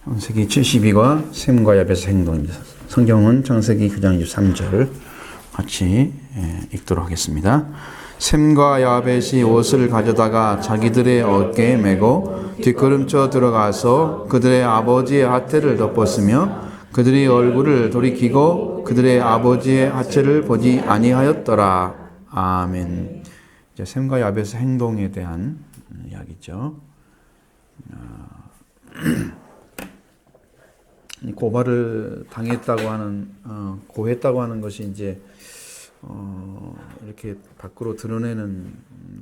창세기 72과 셈과 야벳의 행동입니다. 성경은 창세기 9장 23절 같이 읽도록 하겠습니다. 셈과 야벳이 옷을 가져다가 자기들의 어깨에 메고 뒷걸음쳐 들어가서 그들의 아버지의 하태를 덮었으며 그들의 얼굴을 돌이키고 그들의 아버지의 하체를 보지 아니하였더라. 아멘. 이제 셈과 야벳의 행동에 대한 이야기죠. 고발을 당했다고 하는 고했다고 하는 것이 이제 이렇게 밖으로 드러내는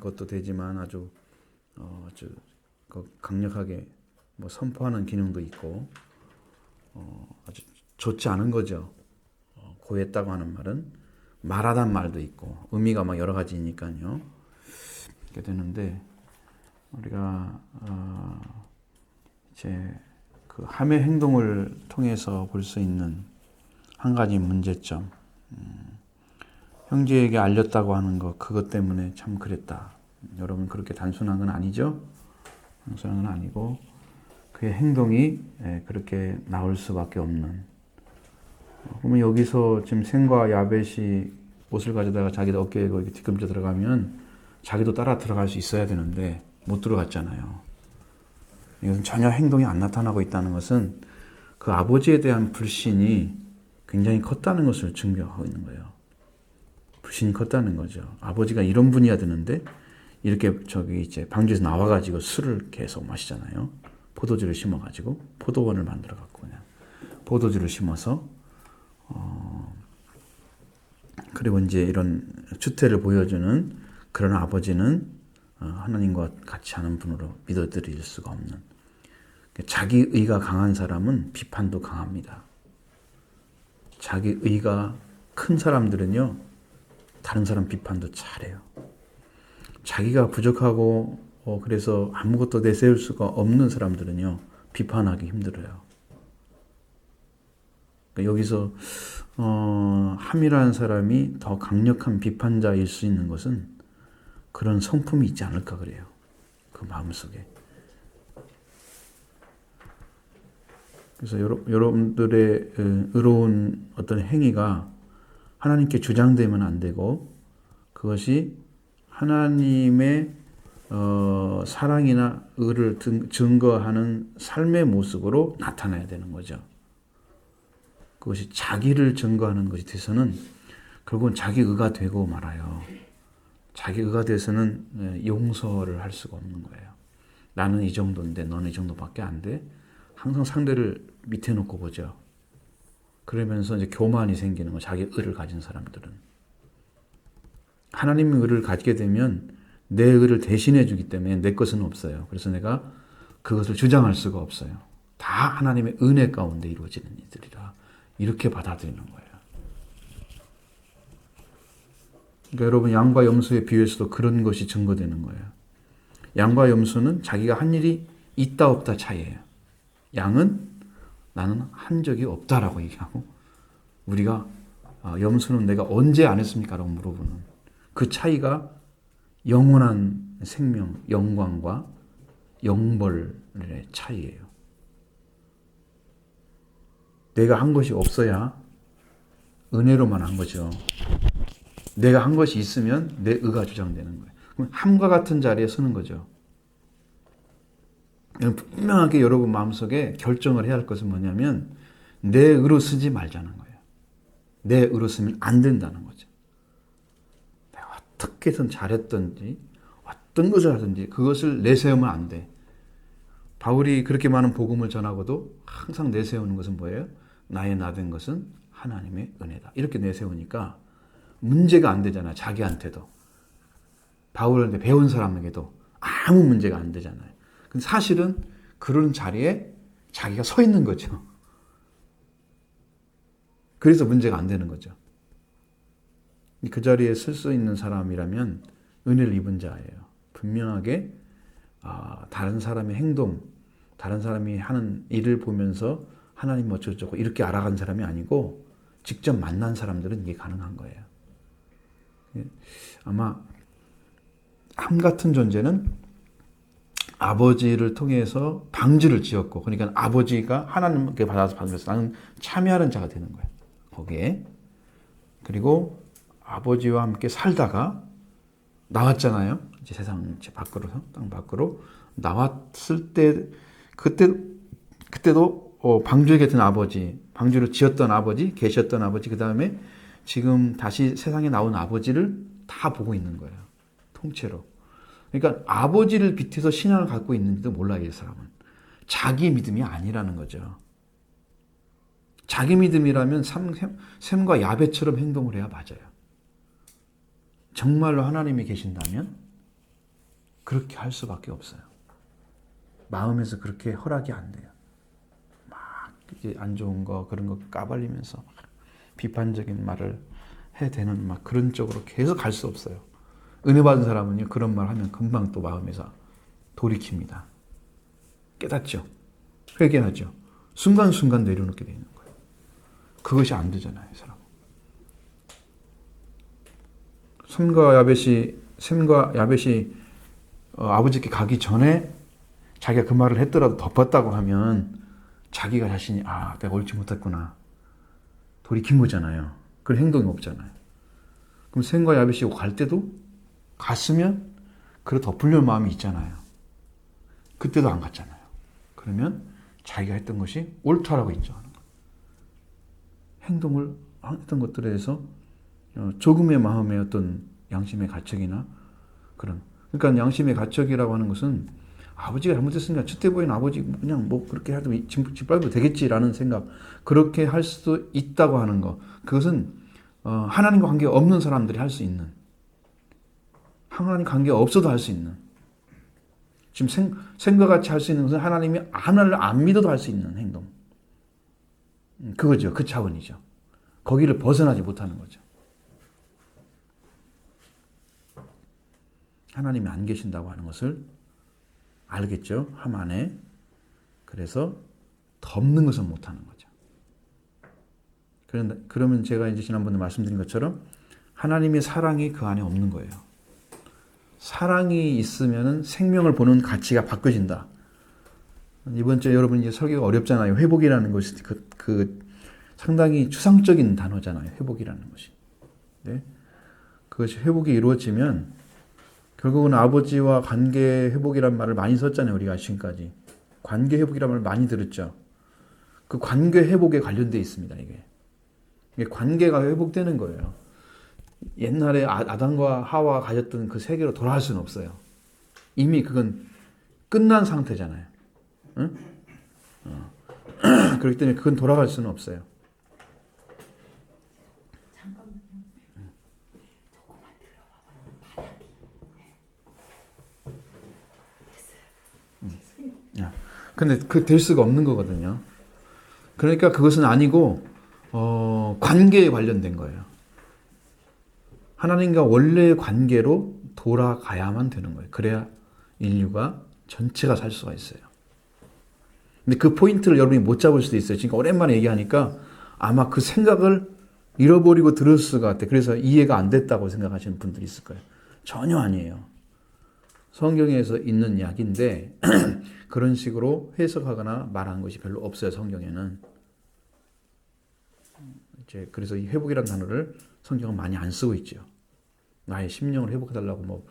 것도 되지만 아주 강력하게 선포하는 기능도 있고 아주 좋지 않은 거죠. 고했다고 하는 말은 말하단 말도 있고 의미가 막 여러 가지니까요. 이렇게 되는데 우리가 이제 그 함의 행동을 통해서 볼 수 있는 한 가지 문제점, 형제에게 알렸다고 하는 것, 그것 때문에 참 그랬다. 여러분 그렇게 단순한 건 아니죠? 단순한 건 아니고 그의 행동이 그렇게 나올 수밖에 없는. 그러면 여기서 지금 셈과 야벳이 옷을 가져다가 자기 어깨에 이렇게 뒤꿈쳐 들어가면 자기도 따라 들어갈 수 있어야 되는데 못 들어갔잖아요. 이것은 전혀 행동이 안 나타나고 있다는 것은 그 아버지에 대한 불신이 굉장히 컸다는 것을 증명하고 있는 거예요. 불신이 컸다는 거죠. 아버지가 이런 분이야 되는데 이렇게 이제 방주에서 나와가지고 술을 계속 마시잖아요. 포도주를 심어가지고 포도원을 만들어갖고 그냥 포도주를 심어서 그리고 이제 이런 추태를 보여주는 그런 아버지는 하나님과 같이 하는 분으로 믿어드릴 수가 없는. 자기 의가 강한 사람은 비판도 강합니다. 자기 의가 큰 사람들은요, 다른 사람 비판도 잘해요. 자기가 부족하고 그래서 아무것도 내세울 수가 없는 사람들은요, 비판하기 힘들어요. 그러니까 여기서 함이라는 사람이 더 강력한 비판자일 수 있는 것은 그런 성품이 있지 않을까 그래요. 그 마음속에. 그래서 여러분들의 의로운 어떤 행위가 하나님께 주장되면 안 되고 그것이 하나님의 사랑이나 의를 증거하는 삶의 모습으로 나타나야 되는 거죠. 그것이 자기를 증거하는 것이 돼서는 결국은 자기 의가 되고 말아요. 자기 의가 돼서는 용서를 할 수가 없는 거예요. 나는 이 정도인데 너는 이 정도밖에 안 돼. 항상 상대를 밑에 놓고 보죠. 그러면서 이제 교만이 생기는 거, 자기 의를 가진 사람들은. 하나님의 의를 가지게 되면 내 의를 대신해 주기 때문에 내 것은 없어요. 그래서 내가 그것을 주장할 수가 없어요. 다 하나님의 은혜 가운데 이루어지는 이들이라. 이렇게 받아들이는 거예요. 그러니까 여러분 양과 염소의 비유에서도 그런 것이 증거되는 거예요. 양과 염소는 자기가 한 일이 있다 없다 차이예요. 양은 나는 한 적이 없다라고 얘기하고 우리가 염소는 내가 언제 안 했습니까? 라고 물어보는 그 차이가 영원한 생명, 영광과 영벌의 차이예요. 내가 한 것이 없어야 은혜로만 한 거죠. 내가 한 것이 있으면 내 의가 주장되는 거예요. 그럼 함과 같은 자리에 서는 거죠. 분명하게 여러분 마음속에 결정을 해야 할 것은 뭐냐면 내 의로 쓰지 말자는 거예요. 내 의로 쓰면 안 된다는 거죠. 내가 어떻게든 잘했든지 어떤 것을 하든지 그것을 내세우면 안 돼. 바울이 그렇게 많은 복음을 전하고도 항상 내세우는 것은 뭐예요? 나의 나된 것은 하나님의 은혜다. 이렇게 내세우니까 문제가 안 되잖아요. 자기한테도. 바울한테 배운 사람에게도 아무 문제가 안 되잖아요. 근데 사실은 그런 자리에 자기가 서 있는 거죠. 그래서 문제가 안 되는 거죠. 그 자리에 설 수 있는 사람이라면 은혜를 입은 자예요. 분명하게 다른 사람의 행동, 다른 사람이 하는 일을 보면서 하나님 어쩌고저쩌고 이렇게 알아간 사람이 아니고 직접 만난 사람들은 이게 가능한 거예요. 아마 함 같은 존재는 아버지를 통해서 방주를 지었고, 그러니까 아버지가 하나님께 받아서 나는 참여하는 자가 되는 거예요. 거기에. 그리고 아버지와 함께 살다가 나왔잖아요. 이제 세상 밖으로, 땅 밖으로 나왔을 때, 그때도 방주에 계신 아버지, 방주를 지었던 아버지, 계셨던 아버지, 그 다음에 지금 다시 세상에 나온 아버지를 다 보고 있는 거예요. 통째로. 그러니까 아버지를 빛에서 신앙을 갖고 있는지도 몰라요, 이 사람은. 자기 믿음이 아니라는 거죠. 자기 믿음이라면 샘과 야베처럼 행동을 해야 맞아요. 정말로 하나님이 계신다면 그렇게 할 수밖에 없어요. 마음에서 그렇게 허락이 안 돼요. 막 이제 안 좋은 거 그런 거 까발리면서 비판적인 말을 해대는 막 그런 쪽으로 계속 갈 수 없어요. 은혜 받은 사람은요, 그런 말 하면 금방 또 마음에서 돌이킵니다. 깨닫죠. 회개하죠. 순간순간 내려놓게 되는 거예요. 그것이 안 되잖아요, 이 사람. 샘과 야벳이 아버지께 가기 전에 자기가 그 말을 했더라도 덮었다고 하면 자기가 자신이 내가 옳지 못했구나 돌이킨 거잖아요. 그런 행동이 없잖아요. 그럼 샘과 야벳이 갈 때도 갔으면 그래 덮으려는 마음이 있잖아요. 그때도 안 갔잖아요. 그러면 자기가 했던 것이 옳다라고 인정하는 거예요. 행동을 했던 것들에 대해서 조금의 마음의 어떤 양심의 가책이나 그러니까 양심의 가책이라고 하는 것은 아버지가 잘못했으니까 첫째 보인 아버지 그냥 뭐 그렇게 해도 짓밟아도 되겠지라는 생각, 그렇게 할 수도 있다고 하는 거, 그것은 하나님과 관계 없는 사람들이 할 수 있는, 하나님 관계 없어도 할 수 있는, 지금 생과 같이 할 수 있는 것은 하나님이 하나를 안 믿어도 할 수 있는 행동, 그거죠. 그 차원이죠. 거기를 벗어나지 못하는 거죠. 하나님이 안 계신다고 하는 것을 알겠죠. 함 안에. 그래서 덮는 것은 못하는 거죠. 그러면 제가 이제 지난번에 말씀드린 것처럼 하나님의 사랑이 그 안에 없는 거예요. 사랑이 있으면 생명을 보는 가치가 바뀌어진다. 이번 주에 여러분 이제 설교가 어렵잖아요. 회복이라는 것이 상당히 추상적인 단어잖아요. 회복이라는 것이. 네? 그것이 회복이 이루어지면 결국은 아버지와 관계 회복이란 말을 많이 썼잖아요. 우리가 지금까지. 관계 회복이란 말을 많이 들었죠. 그 관계 회복에 관련되어 있습니다. 이게 관계가 회복되는 거예요. 옛날에 아담과 하와가 가졌던 그 세계로 돌아갈 수는 없어요. 이미 그건 끝난 상태잖아요. 응? 그렇기 때문에 그건 돌아갈 수는 없어요. 근데 될 수가 없는 거거든요. 그러니까 그것은 아니고 관계에 관련된 거예요. 하나님과 원래의 관계로 돌아가야만 되는 거예요. 그래야 인류가 전체가 살 수가 있어요. 근데 그 포인트를 여러분이 못 잡을 수도 있어요. 지금 오랜만에 얘기하니까 아마 그 생각을 잃어버리고 들었을 것 같아요. 그래서 이해가 안 됐다고 생각하시는 분들이 있을 거예요. 전혀 아니에요. 성경에서 있는 이야기인데 그런 식으로 해석하거나 말한 것이 별로 없어요. 성경에는. 그래서 이 회복이라는 단어를 성경은 많이 안 쓰고 있죠. 나의 심령을 회복해달라고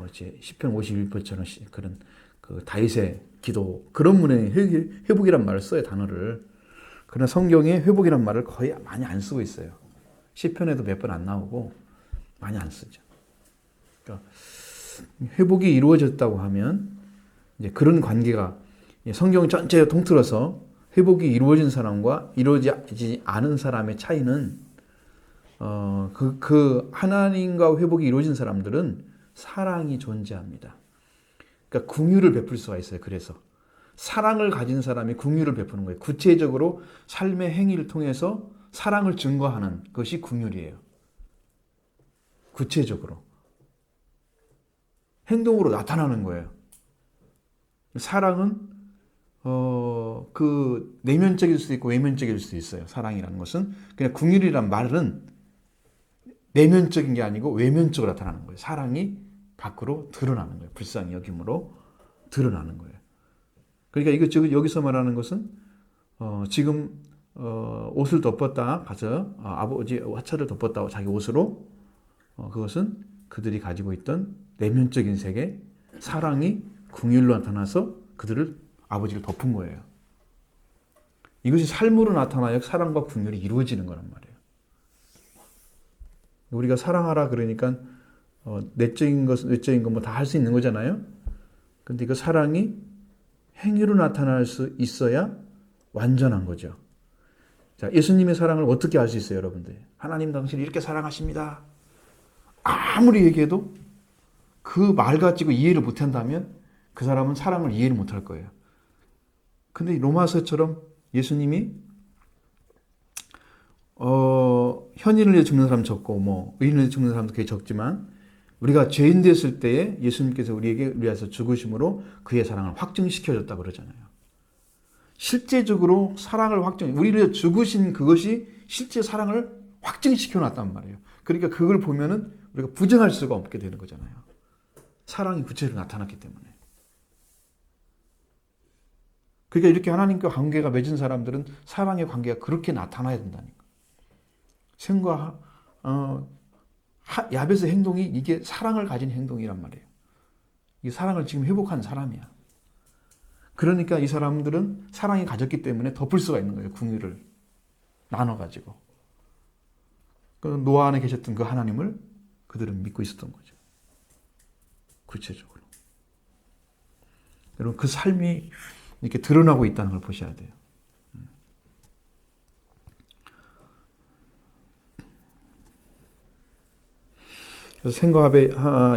이제 시편 51편처럼 그런 그 다윗의 기도 그런 문에 회복이란 말을 써요. 단어를. 그러나 성경에 회복이란 말을 거의 많이 안 쓰고 있어요. 시편에도 몇 번 안 나오고 많이 안 쓰죠. 그러니까 회복이 이루어졌다고 하면 이제 그런 관계가 성경 전체를 통틀어서 회복이 이루어진 사람과 이루어지지 않은 사람의 차이는 그 하나님과 회복이 이루어진 사람들은 사랑이 존재합니다. 그러니까 긍휼을 베풀 수가 있어요. 그래서 사랑을 가진 사람이 긍휼을 베푸는 거예요. 구체적으로 삶의 행위를 통해서 사랑을 증거하는 것이 긍휼이에요. 구체적으로 행동으로 나타나는 거예요. 사랑은 그 내면적일 수도 있고 외면적일 수도 있어요. 사랑이라는 것은 그냥 긍휼이란 말은 내면적인 게 아니고 외면적으로 나타나는 거예요. 사랑이 밖으로 드러나는 거예요. 불쌍히 여김으로 드러나는 거예요. 그러니까 이거 여기서 말하는 것은 지금 옷을 덮었다 가서 아버지 화차를 덮었다고 자기 옷으로 그것은 그들이 가지고 있던 내면적인 세계 사랑이 긍휼로 나타나서 그들을 아버지를 덮은 거예요. 이것이 삶으로 나타나야 사랑과 긍휼이 이루어지는 거란 말이에요. 우리가 사랑하라 그러니까 내적인 것, 외적인 것 뭐 다 할 수 있는 거잖아요. 근데 그 사랑이 행위로 나타날 수 있어야 완전한 거죠. 자, 예수님의 사랑을 어떻게 알 수 있어요, 여러분들? 하나님 당신을 이렇게 사랑하십니다. 아무리 얘기해도 그 말 가지고 이해를 못 한다면 그 사람은 사랑을 이해를 못 할 거예요. 근데 로마서처럼 예수님이 현인을 위해 죽는 사람 적고 뭐 의인을 위해 죽는 사람도 꽤 적지만 우리가 죄인 됐을 때에 예수님께서 우리에게 위해서 죽으심으로 그의 사랑을 확증시켜줬다 그러잖아요. 실제적으로 사랑을 우리를 위해 죽으신 그것이 실제 사랑을 확증시켜 놨단 말이에요. 그러니까 그걸 보면은 우리가 부정할 수가 없게 되는 거잖아요. 사랑이 구체적으로 나타났기 때문에. 그러니까 이렇게 하나님과 관계가 맺은 사람들은 사랑의 관계가 그렇게 나타나야 된다니까. 생과 야벳의 행동이 이게 사랑을 가진 행동이란 말이에요. 이 사랑을 지금 회복한 사람이야. 그러니까 이 사람들은 사랑이 가졌기 때문에 덮을 수가 있는 거예요. 궁유를 나눠가지고. 노아 안에 계셨던 그 하나님을 그들은 믿고 있었던 거죠. 구체적으로. 여러분 그 삶이 이렇게 드러나고 있다는 걸 보셔야 돼요. 그래서 생과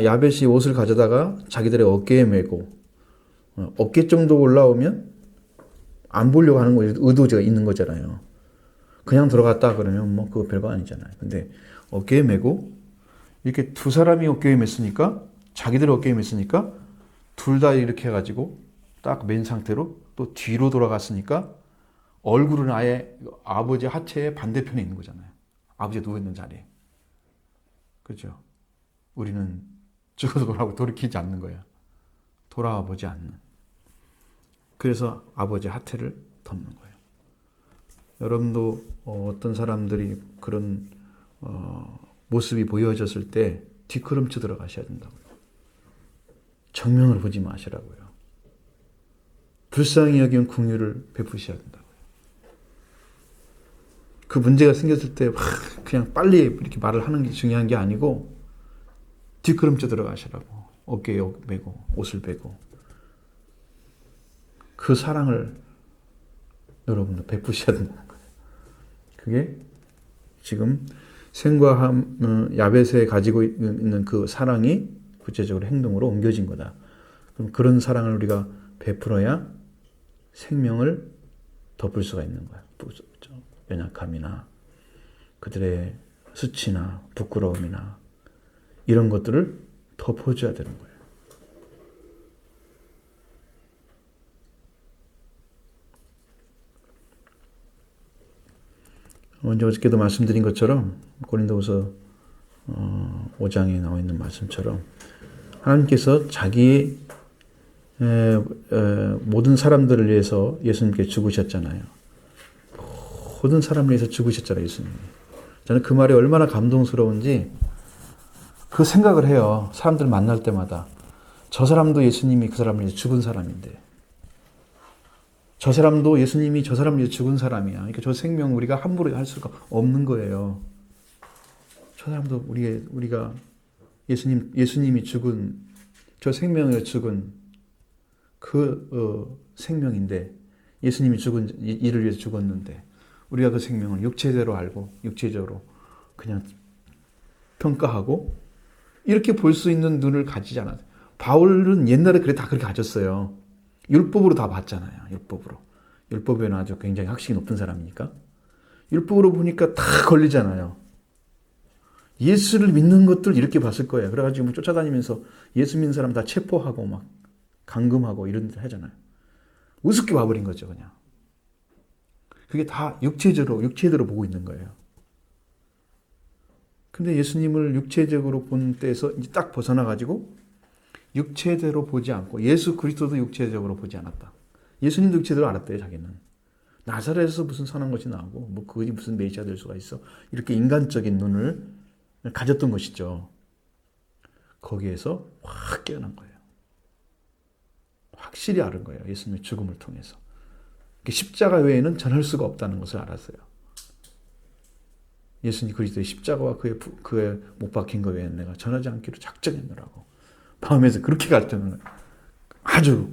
야벳이 옷을 가져다가 자기들의 어깨에 메고 어깨 정도 올라오면 안 보려고 하는 거 의도가 있는 거잖아요. 그냥 들어갔다 그러면 뭐 그거 별거 아니잖아요. 근데 어깨에 메고 이렇게 두 사람이 어깨에 맸으니까 자기들 어깨에 맸으니까 둘 다 이렇게 해가지고 딱 맨 상태로 또 뒤로 돌아갔으니까 얼굴은 아예 아버지 하체의 반대편에 있는 거잖아요. 아버지가 누워있는 자리에. 그렇죠? 우리는 죽어도 돌이키지 않는 거야. 돌아와 보지 않는. 그래서 아버지 하체를 덮는 거예요. 여러분도 어떤 사람들이 그런 모습이 보여졌을 때 뒷걸음쳐 들어가셔야 된다고요. 정면을 보지 마시라고요. 불쌍히 여긴 긍휼을 베푸셔야 된다고요. 그 문제가 생겼을 때 그냥 빨리 이렇게 말을 하는 게 중요한 게 아니고 뒷걸음쳐 들어가시라고. 어깨에 메고 옷을 베고 그 사랑을 여러분도 베푸셔야 된다는 거예요. 그게 지금 생과 야벳에 가지고 있는 그 사랑이 구체적으로 행동으로 옮겨진 거다. 그럼 그런 사랑을 우리가 베풀어야 생명을 덮을 수가 있는 거야. 연약함이나 그들의 수치나 부끄러움이나 이런 것들을 덮어줘야 되는 거예요. 먼저 어저께도 말씀드린 것처럼 고린도후서 5장에 나와 있는 말씀처럼 하나님께서 자기의 모든 사람들을 위해서 예수님께 죽으셨잖아요. 모든 사람을 위해서 죽으셨잖아요, 예수님이. 저는 그 말이 얼마나 감동스러운지 그 생각을 해요. 사람들 만날 때마다. 저 사람도 예수님이 그 사람을 위해서 죽은 사람인데 저 사람도 예수님이 저 사람을 위해서 죽은 사람이야. 그러니까 저 생명 우리가 함부로 할 수가 없는 거예요. 저 사람도 우리가 예수님이 죽은 저 생명을 죽은 그 생명인데 예수님이 죽은 이를 위해서 죽었는데 우리가 그 생명을 육체대로 알고 육체적으로 그냥 평가하고 이렇게 볼 수 있는 눈을 가지지 않아요. 바울은 옛날에 다 그렇게 가졌어요. 율법으로 다 봤잖아요. 율법으로. 율법에는 아주 굉장히 학식이 높은 사람이니까. 율법으로 보니까 다 걸리잖아요. 예수를 믿는 것들 이렇게 봤을 거예요. 그래가지고 뭐 쫓아다니면서 예수 믿는 사람 다 체포하고 막 감금하고 이런 데 하잖아요. 우습게 봐버린 거죠, 그냥. 그게 다 육체대로 보고 있는 거예요. 근데 예수님을 육체적으로 본 때에서 이제 딱 벗어나가지고 육체대로 보지 않고 예수 그리스도도 육체적으로 보지 않았다. 예수님도 육체대로 알았대요. 자기는. 나사렛에서 무슨 선한 것이 나오고 뭐 그것이 무슨 메시아 될 수가 있어. 이렇게 인간적인 눈을 가졌던 것이죠. 거기에서 확 깨어난 거예요. 확실히 알은 거예요. 예수님의 죽음을 통해서. 십자가 외에는 전할 수가 없다는 것을 알았어요. 예수님 그리스도의 십자가와 그의 못 박힌 것 외에는 내가 전하지 않기로 작정했노라고. 마음에서 그렇게 갈등을 아주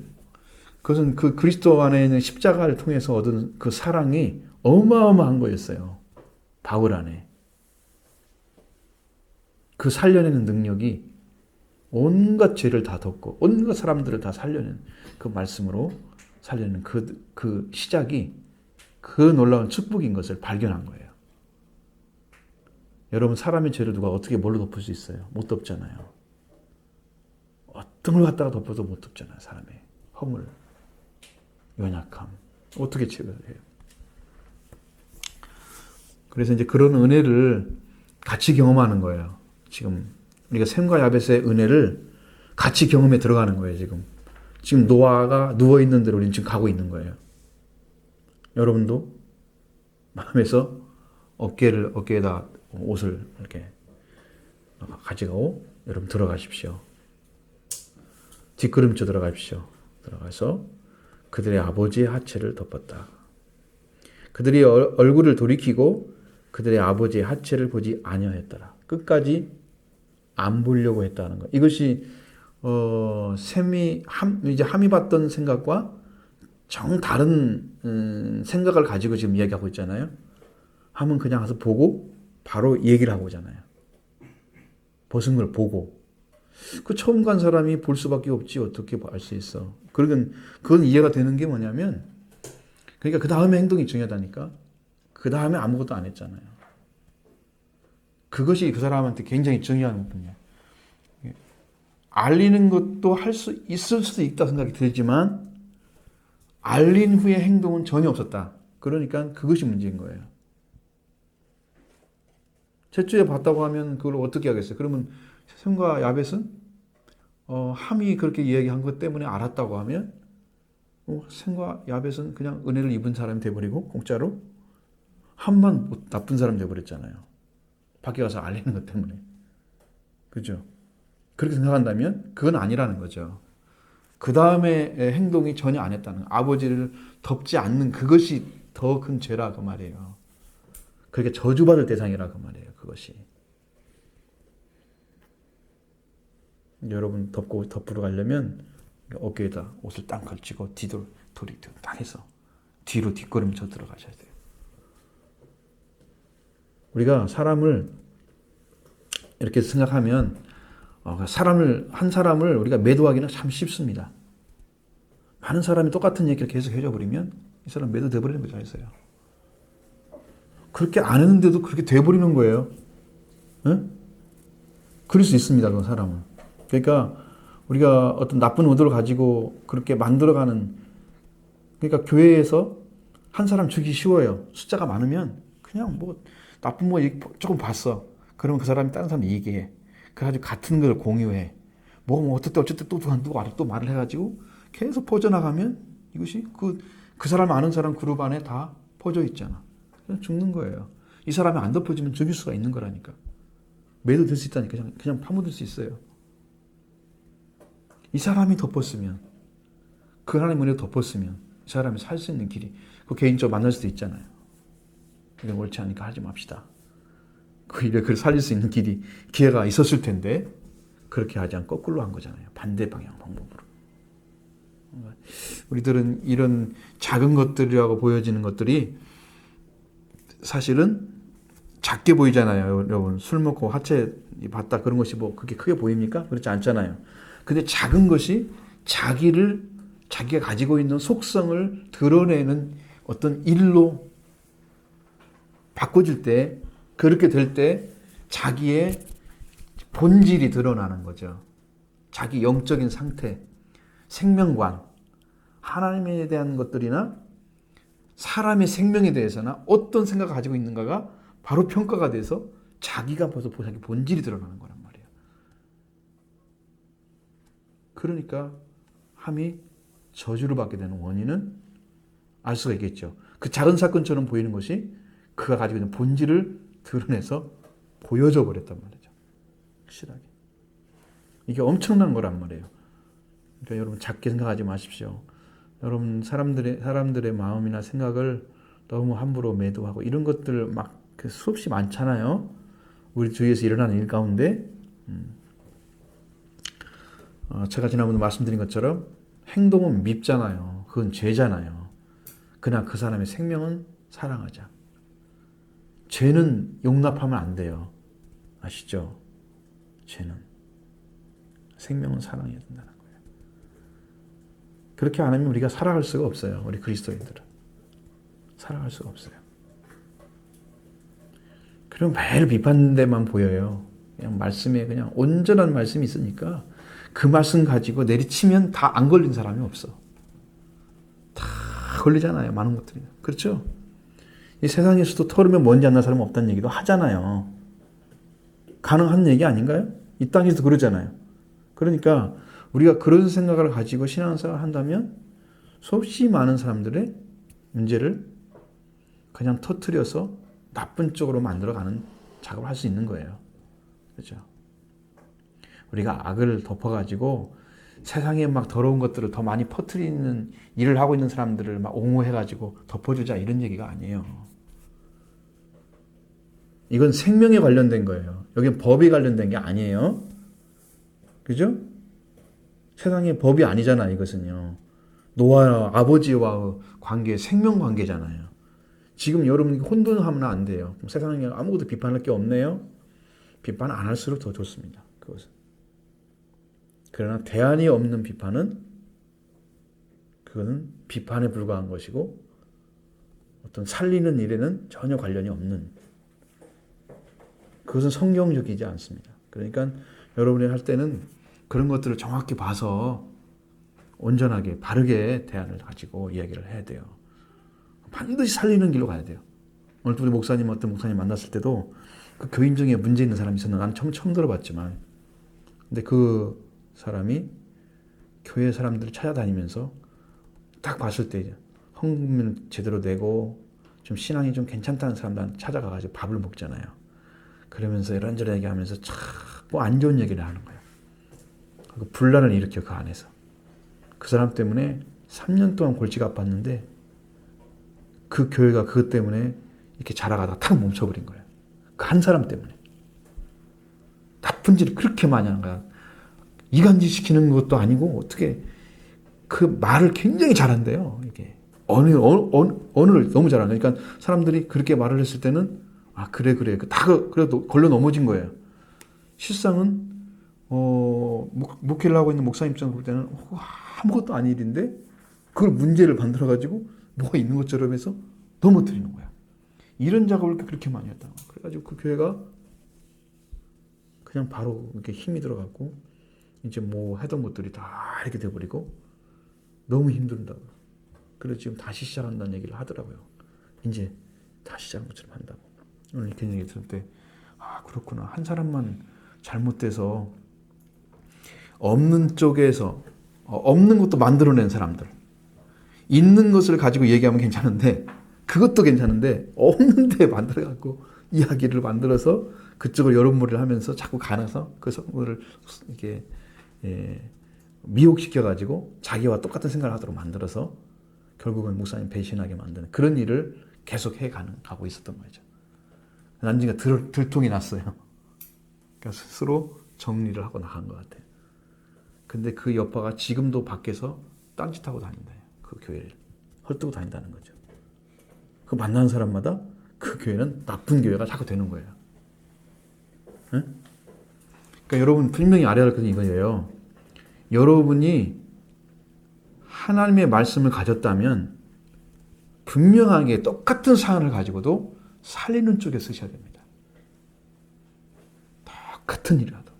그것은 그 그리스도 안에 있는 십자가를 통해서 얻은 그 사랑이 어마어마한 거였어요. 바울 안에. 그 살려내는 능력이 온갖 죄를 다 덮고 온갖 사람들을 다 살려낸 그 말씀으로 살려내는 그 시작이 그 놀라운 축복인 것을 발견한 거예요. 여러분 사람의 죄를 누가 어떻게 뭘로 덮을 수 있어요? 못 덮잖아요. 어떤 걸 갖다가 덮어도 못 덮잖아요. 사람의 허물, 연약함 어떻게 체결해요? 그래서 이제 그런 은혜를 같이 경험하는 거예요. 지금 우리가 셈과 야벳의 은혜를 같이 경험에 들어가는 거예요. 지금 노아가 누워 있는 대로 우리는 지금 가고 있는 거예요. 여러분도 마음에서 어깨에다 옷을 이렇게 가지고 여러분 들어가십시오. 뒷걸음쳐 들어가십시오. 들어가서 그들의 아버지의 하체를 덮었다. 그들이 얼굴을 돌이키고 그들의 아버지의 하체를 보지 아니하였더라. 끝까지 안 보려고 했다는 거. 이것이 셈이 이제 함이 봤던 생각과 정 다른 생각을 가지고 지금 이야기하고 있잖아요. 함은 그냥 가서 보고 바로 얘기를 하고 오잖아요. 벗은 걸 보고. 그 처음 간 사람이 볼 수밖에 없지 어떻게 알 수 있어. 그건 이해가 되는 게 뭐냐면 그러니까 그 다음에 행동이 중요하다니까. 그 다음에 아무것도 안 했잖아요. 그것이 그 사람한테 굉장히 중요한 부분이에요. 알리는 것도 할 수 있을 수도 있다 생각이 들지만 알린 후에 행동은 전혀 없었다. 그러니까 그것이 문제인 거예요. 셋째에 봤다고 하면 그걸 어떻게 하겠어요? 그러면 셈과 야벳은 함이 그렇게 이야기한 것 때문에 알았다고 하면 셈과 야벳은 그냥 은혜를 입은 사람이 돼버리고 공짜로 함만 나쁜 사람이 돼버렸잖아요. 밖에 가서 알리는 것 때문에. 그죠? 그렇게 생각한다면 그건 아니라는 거죠. 그 다음에 행동이 전혀 안 했다는 거. 아버지를 덮지 않는 그것이 더 큰 죄라 그 말이에요. 그렇게 저주받을 대상이라 그 말이에요. 그것이. 여러분 덮으러 가려면 어깨에다 옷을 딱 걸치고 돌이 딱 해서 뒤로 뒷걸음쳐 들어가셔야 돼요. 우리가 사람을 이렇게 생각하면 한 사람을 우리가 매도하기는 참 쉽습니다. 많은 사람이 똑같은 얘기를 계속 해줘 버리면 이 사람 매도돼 버리는 거죠. 했어요. 그렇게 안 했는데도 그렇게 돼 버리는 거예요. 응? 그럴 수 있습니다. 그 사람은. 그러니까 우리가 어떤 나쁜 의도를 가지고 그렇게 만들어가는 그러니까 교회에서 한 사람 죽이기 쉬워요. 숫자가 많으면 그냥 뭐 나쁜 거 조금 봤어. 그러면 그 사람이 다른 사람 얘기해. 그래가지고 같은 걸 공유해. 어쨌든 또 말을 해가지고 계속 퍼져나가면 이것이 그 사람 아는 사람 그룹 안에 다 퍼져 있잖아. 그냥 죽는 거예요. 이 사람이 안 덮어지면 죽일 수가 있는 거라니까. 매도될 수 있다니까. 그냥 파묻을 수 있어요. 이 사람이 덮었으면, 그 하나님 은혜로 덮었으면 이 사람이 살 수 있는 길이 그 개인적으로 만날 수도 있잖아요. 이게 옳지 않으니까 하지 맙시다. 그를 살릴 수 있는 기회가 있었을 텐데 그렇게 하지 않고 거꾸로 한 거잖아요. 반대 방향 방법으로. 우리들은 이런 작은 것들이라고 보여지는 것들이 사실은 작게 보이잖아요. 여러분 술 먹고 하체 봤다 그런 것이 뭐 그렇게 크게 보입니까? 그렇지 않잖아요. 근데 작은 것이 자기가 가지고 있는 속성을 드러내는 어떤 일로 바꿔질 때 그렇게 될 때 자기의 본질이 드러나는 거죠. 자기 영적인 상태, 생명관, 하나님에 대한 것들이나 사람의 생명에 대해서나 어떤 생각을 가지고 있는가가 바로 평가가 돼서 자기가 벌써 자기 본질이 드러나는 거란 말이에요. 그러니까 함이 저주를 받게 되는 원인은 알 수가 있겠죠. 그 작은 사건처럼 보이는 것이 그가 가지고 있는 본질을 드러내서 보여줘 버렸단 말이죠. 확실하게. 이게 엄청난 거란 말이에요. 그러니까 여러분 작게 생각하지 마십시오. 여러분 사람들의 마음이나 생각을 너무 함부로 매도하고 이런 것들 막 수없이 많잖아요. 우리 주위에서 일어나는 일 가운데 제가 지난번에 말씀드린 것처럼 행동은 밉잖아요. 그건 죄잖아요. 그러나 그 사람의 생명은 사랑하자. 죄는 용납하면 안 돼요. 아시죠? 죄는. 생명은 사랑해야 된다는 거예요. 그렇게 안 하면 우리가 살아갈 수가 없어요. 우리 그리스도인들은. 살아갈 수가 없어요. 그럼 매일 비판하는 데만 보여요. 그냥 말씀에 그냥 온전한 말씀이 있으니까 그 말씀 가지고 내리치면 다 안 걸린 사람이 없어. 다 걸리잖아요. 많은 것들이. 그렇죠? 이 세상에서도 털으면 먼지 안 나는 사람은 없다는 얘기도 하잖아요. 가능한 얘기 아닌가요? 이 땅에서도 그러잖아요. 그러니까 우리가 그런 생각을 가지고 신앙생활을 한다면 수없이 많은 사람들의 문제를 그냥 터뜨려서 나쁜 쪽으로 만들어가는 작업을 할 수 있는 거예요. 그렇죠? 우리가 악을 덮어가지고 세상에 막 더러운 것들을 더 많이 퍼뜨리는 일을 하고 있는 사람들을 막 옹호해가지고 덮어주자 이런 얘기가 아니에요. 이건 생명에 관련된 거예요. 여기는 법이 관련된 게 아니에요. 그죠? 세상의 법이 아니잖아, 이것은요. 노아와 아버지와 관계, 생명 관계잖아요. 지금 여러분이 혼돈하면 안 돼요. 세상에 아무것도 비판할 게 없네요. 비판 안 할수록 더 좋습니다. 그것은. 그러나 대안이 없는 비판은 그것은 비판에 불과한 것이고 어떤 살리는 일에는 전혀 관련이 없는 그것은 성경적이지 않습니다. 그러니까 여러분이 할 때는 그런 것들을 정확히 봐서 온전하게 바르게 대안을 가지고 이야기를 해야 돼요. 반드시 살리는 길로 가야 돼요. 오늘 우리 어떤 목사님 만났을 때도 그 교인 중에 문제 있는 사람이 있었는데 나는 처음 들어봤지만 근데 그 사람이 교회 사람들을 찾아다니면서 딱 봤을 때 헌금을 제대로 내고 좀 신앙이 좀 괜찮다는 사람들 찾아가가지고 밥을 먹잖아요. 그러면서 이런저런 얘기하면서 자꾸 안 좋은 얘기를 하는 거예요. 그 분란을 일으켜 그 안에서. 그 사람 때문에 3년 동안 골치가 아팠는데 그 교회가 그것 때문에 이렇게 자라가다가 탁 멈춰버린 거예요. 그 한 사람 때문에. 나쁜 짓을 그렇게 많이 하는 거야. 이간질 시키는 것도 아니고 어떻게 그 말을 굉장히 잘한대요. 이게 언어를 너무 잘하는. 그러니까 사람들이 그렇게 말을 했을 때는 그래 다 그래도 걸려 넘어진 거예요. 실상은 목회를 하고 있는 목사님 입장에서 볼 때는 아무것도 아닌 일인데 그걸 문제를 만들어 가지고 뭐가 있는 것처럼 해서 넘어뜨리는 거야. 이런 작업을 그렇게 많이 했다. 그래가지고 그 교회가 그냥 바로 이렇게 힘이 들어갔고 이제 뭐 하던 것들이 다 이렇게 돼버리고 너무 힘들다고. 그래서 지금 다시 시작한다는 얘기를 하더라고요. 이제 다시 시작한 것처럼 한다고. 오늘 이렇게 얘기 들을 때 그렇구나. 한 사람만 잘못돼서 없는 쪽에서 없는 것도 만들어낸 사람들. 있는 것을 가지고 얘기하면 괜찮은데 그것도 괜찮은데 없는데 만들어갖고 이야기를 만들어서 그쪽을 여론몰이를 하면서 자꾸 가나서 그 성도를 이렇게 미혹시켜가지고 자기와 똑같은 생각을 하도록 만들어서 결국은 목사님 배신하게 만드는 그런 일을 계속 가고 있었던 거죠. 나중에 들통이 났어요. 그러니까 스스로 정리를 하고 나간 것 같아요. 근데 그 여파가 지금도 밖에서 딴짓하고 다닌다. 그 교회를 헐뜯고 다닌다는 거죠. 그 만나는 사람마다 그 교회는 나쁜 교회가 자꾸 되는 거예요. 네? 그러니까 여러분 분명히 알아야 할 것은 이거예요. 여러분이 하나님의 말씀을 가졌다면 분명하게 똑같은 사안을 가지고도 살리는 쪽에 쓰셔야 됩니다. 똑같은 일이라도.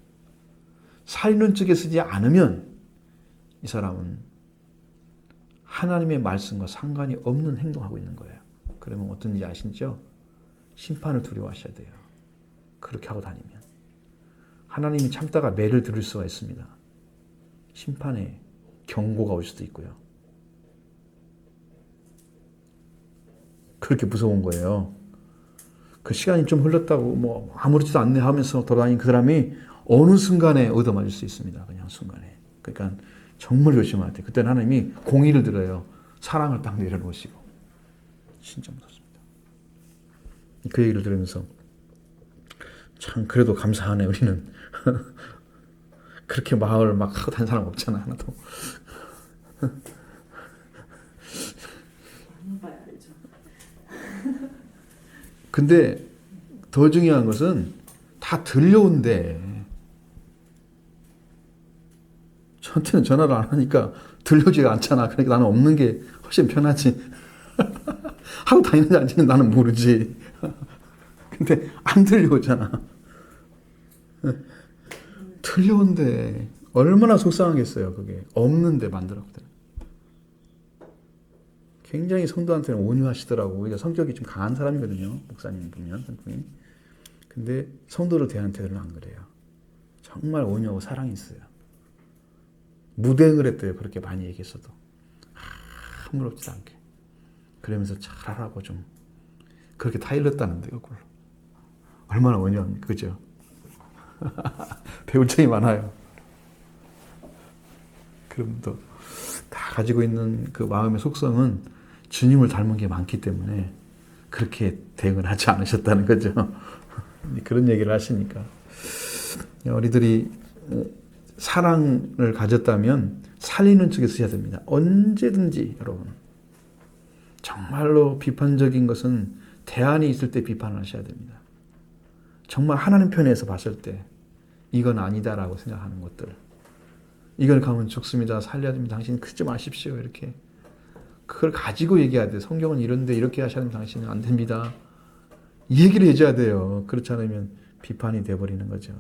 살리는 쪽에 쓰지 않으면 이 사람은 하나님의 말씀과 상관이 없는 행동하고 있는 거예요. 그러면 어떤 일이 아시죠? 심판을 두려워하셔야 돼요. 그렇게 하고 다니면. 하나님이 참다가 매를 들을 수가 있습니다. 심판의 경고가 올 수도 있고요. 그렇게 무서운 거예요. 그 시간이 좀 흘렀다고 뭐 아무렇지도 않네 하면서 돌아다니는 그 사람이 어느 순간에 얻어맞을 수 있습니다. 그냥 순간에. 그러니까 정말 조심해야 돼요. 그때는 하나님이 공의를 들어요. 사랑을 딱 내려놓으시고. 진짜 무섭습니다. 그 얘기를 들으면서 참 그래도 감사하네 우리는. 그렇게 마을 막 하고 다니는 사람 없잖아 하나도. 근데 더 중요한 것은 다 들려온대. 저한테는 전화를 안 하니까 들려오지가 않잖아. 그러니까 나는 없는 게 훨씬 편하지. 하고 다니는지 아닌지는 나는 모르지. 근데 안 들려오잖아. 들려온대. 얼마나 속상하겠어요. 그게 없는데 만들었거든. 굉장히 성도한테는 온유하시더라고. 우리가 성격이 좀 강한 사람이거든요. 목사님 보면 성품이. 근데 성도를 대하는 태도는 안 그래요. 정말 온유하고 사랑이 있어요. 무대응을 했대요. 그렇게 많이 얘기했어도. 아무렇지도 않게. 그러면서 잘하라고 좀 그렇게 타일렀다는데 그걸. 얼마나 온유합니까? 그죠? 배울 점이 많아요. 그럼 또 다 가지고 있는 그 마음의 속성은 주님을 닮은 게 많기 때문에 그렇게 대응을 하지 않으셨다는 거죠. 그런 얘기를 하시니까 우리들이 사랑을 가졌다면 살리는 쪽에 쓰셔야 됩니다. 언제든지 여러분. 정말로 비판적인 것은 대안이 있을 때 비판을 하셔야 됩니다. 정말 하나님 편에서 봤을 때 이건 아니다라고 생각하는 것들. 이걸 가면 죽습니다. 살려야 됩니다. 당신 크지 마십시오. 이렇게. 그걸 가지고 얘기해야 돼요. 성경은 이런데 이렇게 하셔야 됩니다. 당신은 안 됩니다. 이 얘기를 해줘야 돼요. 그렇지 않으면 비판이 돼버리는 거죠.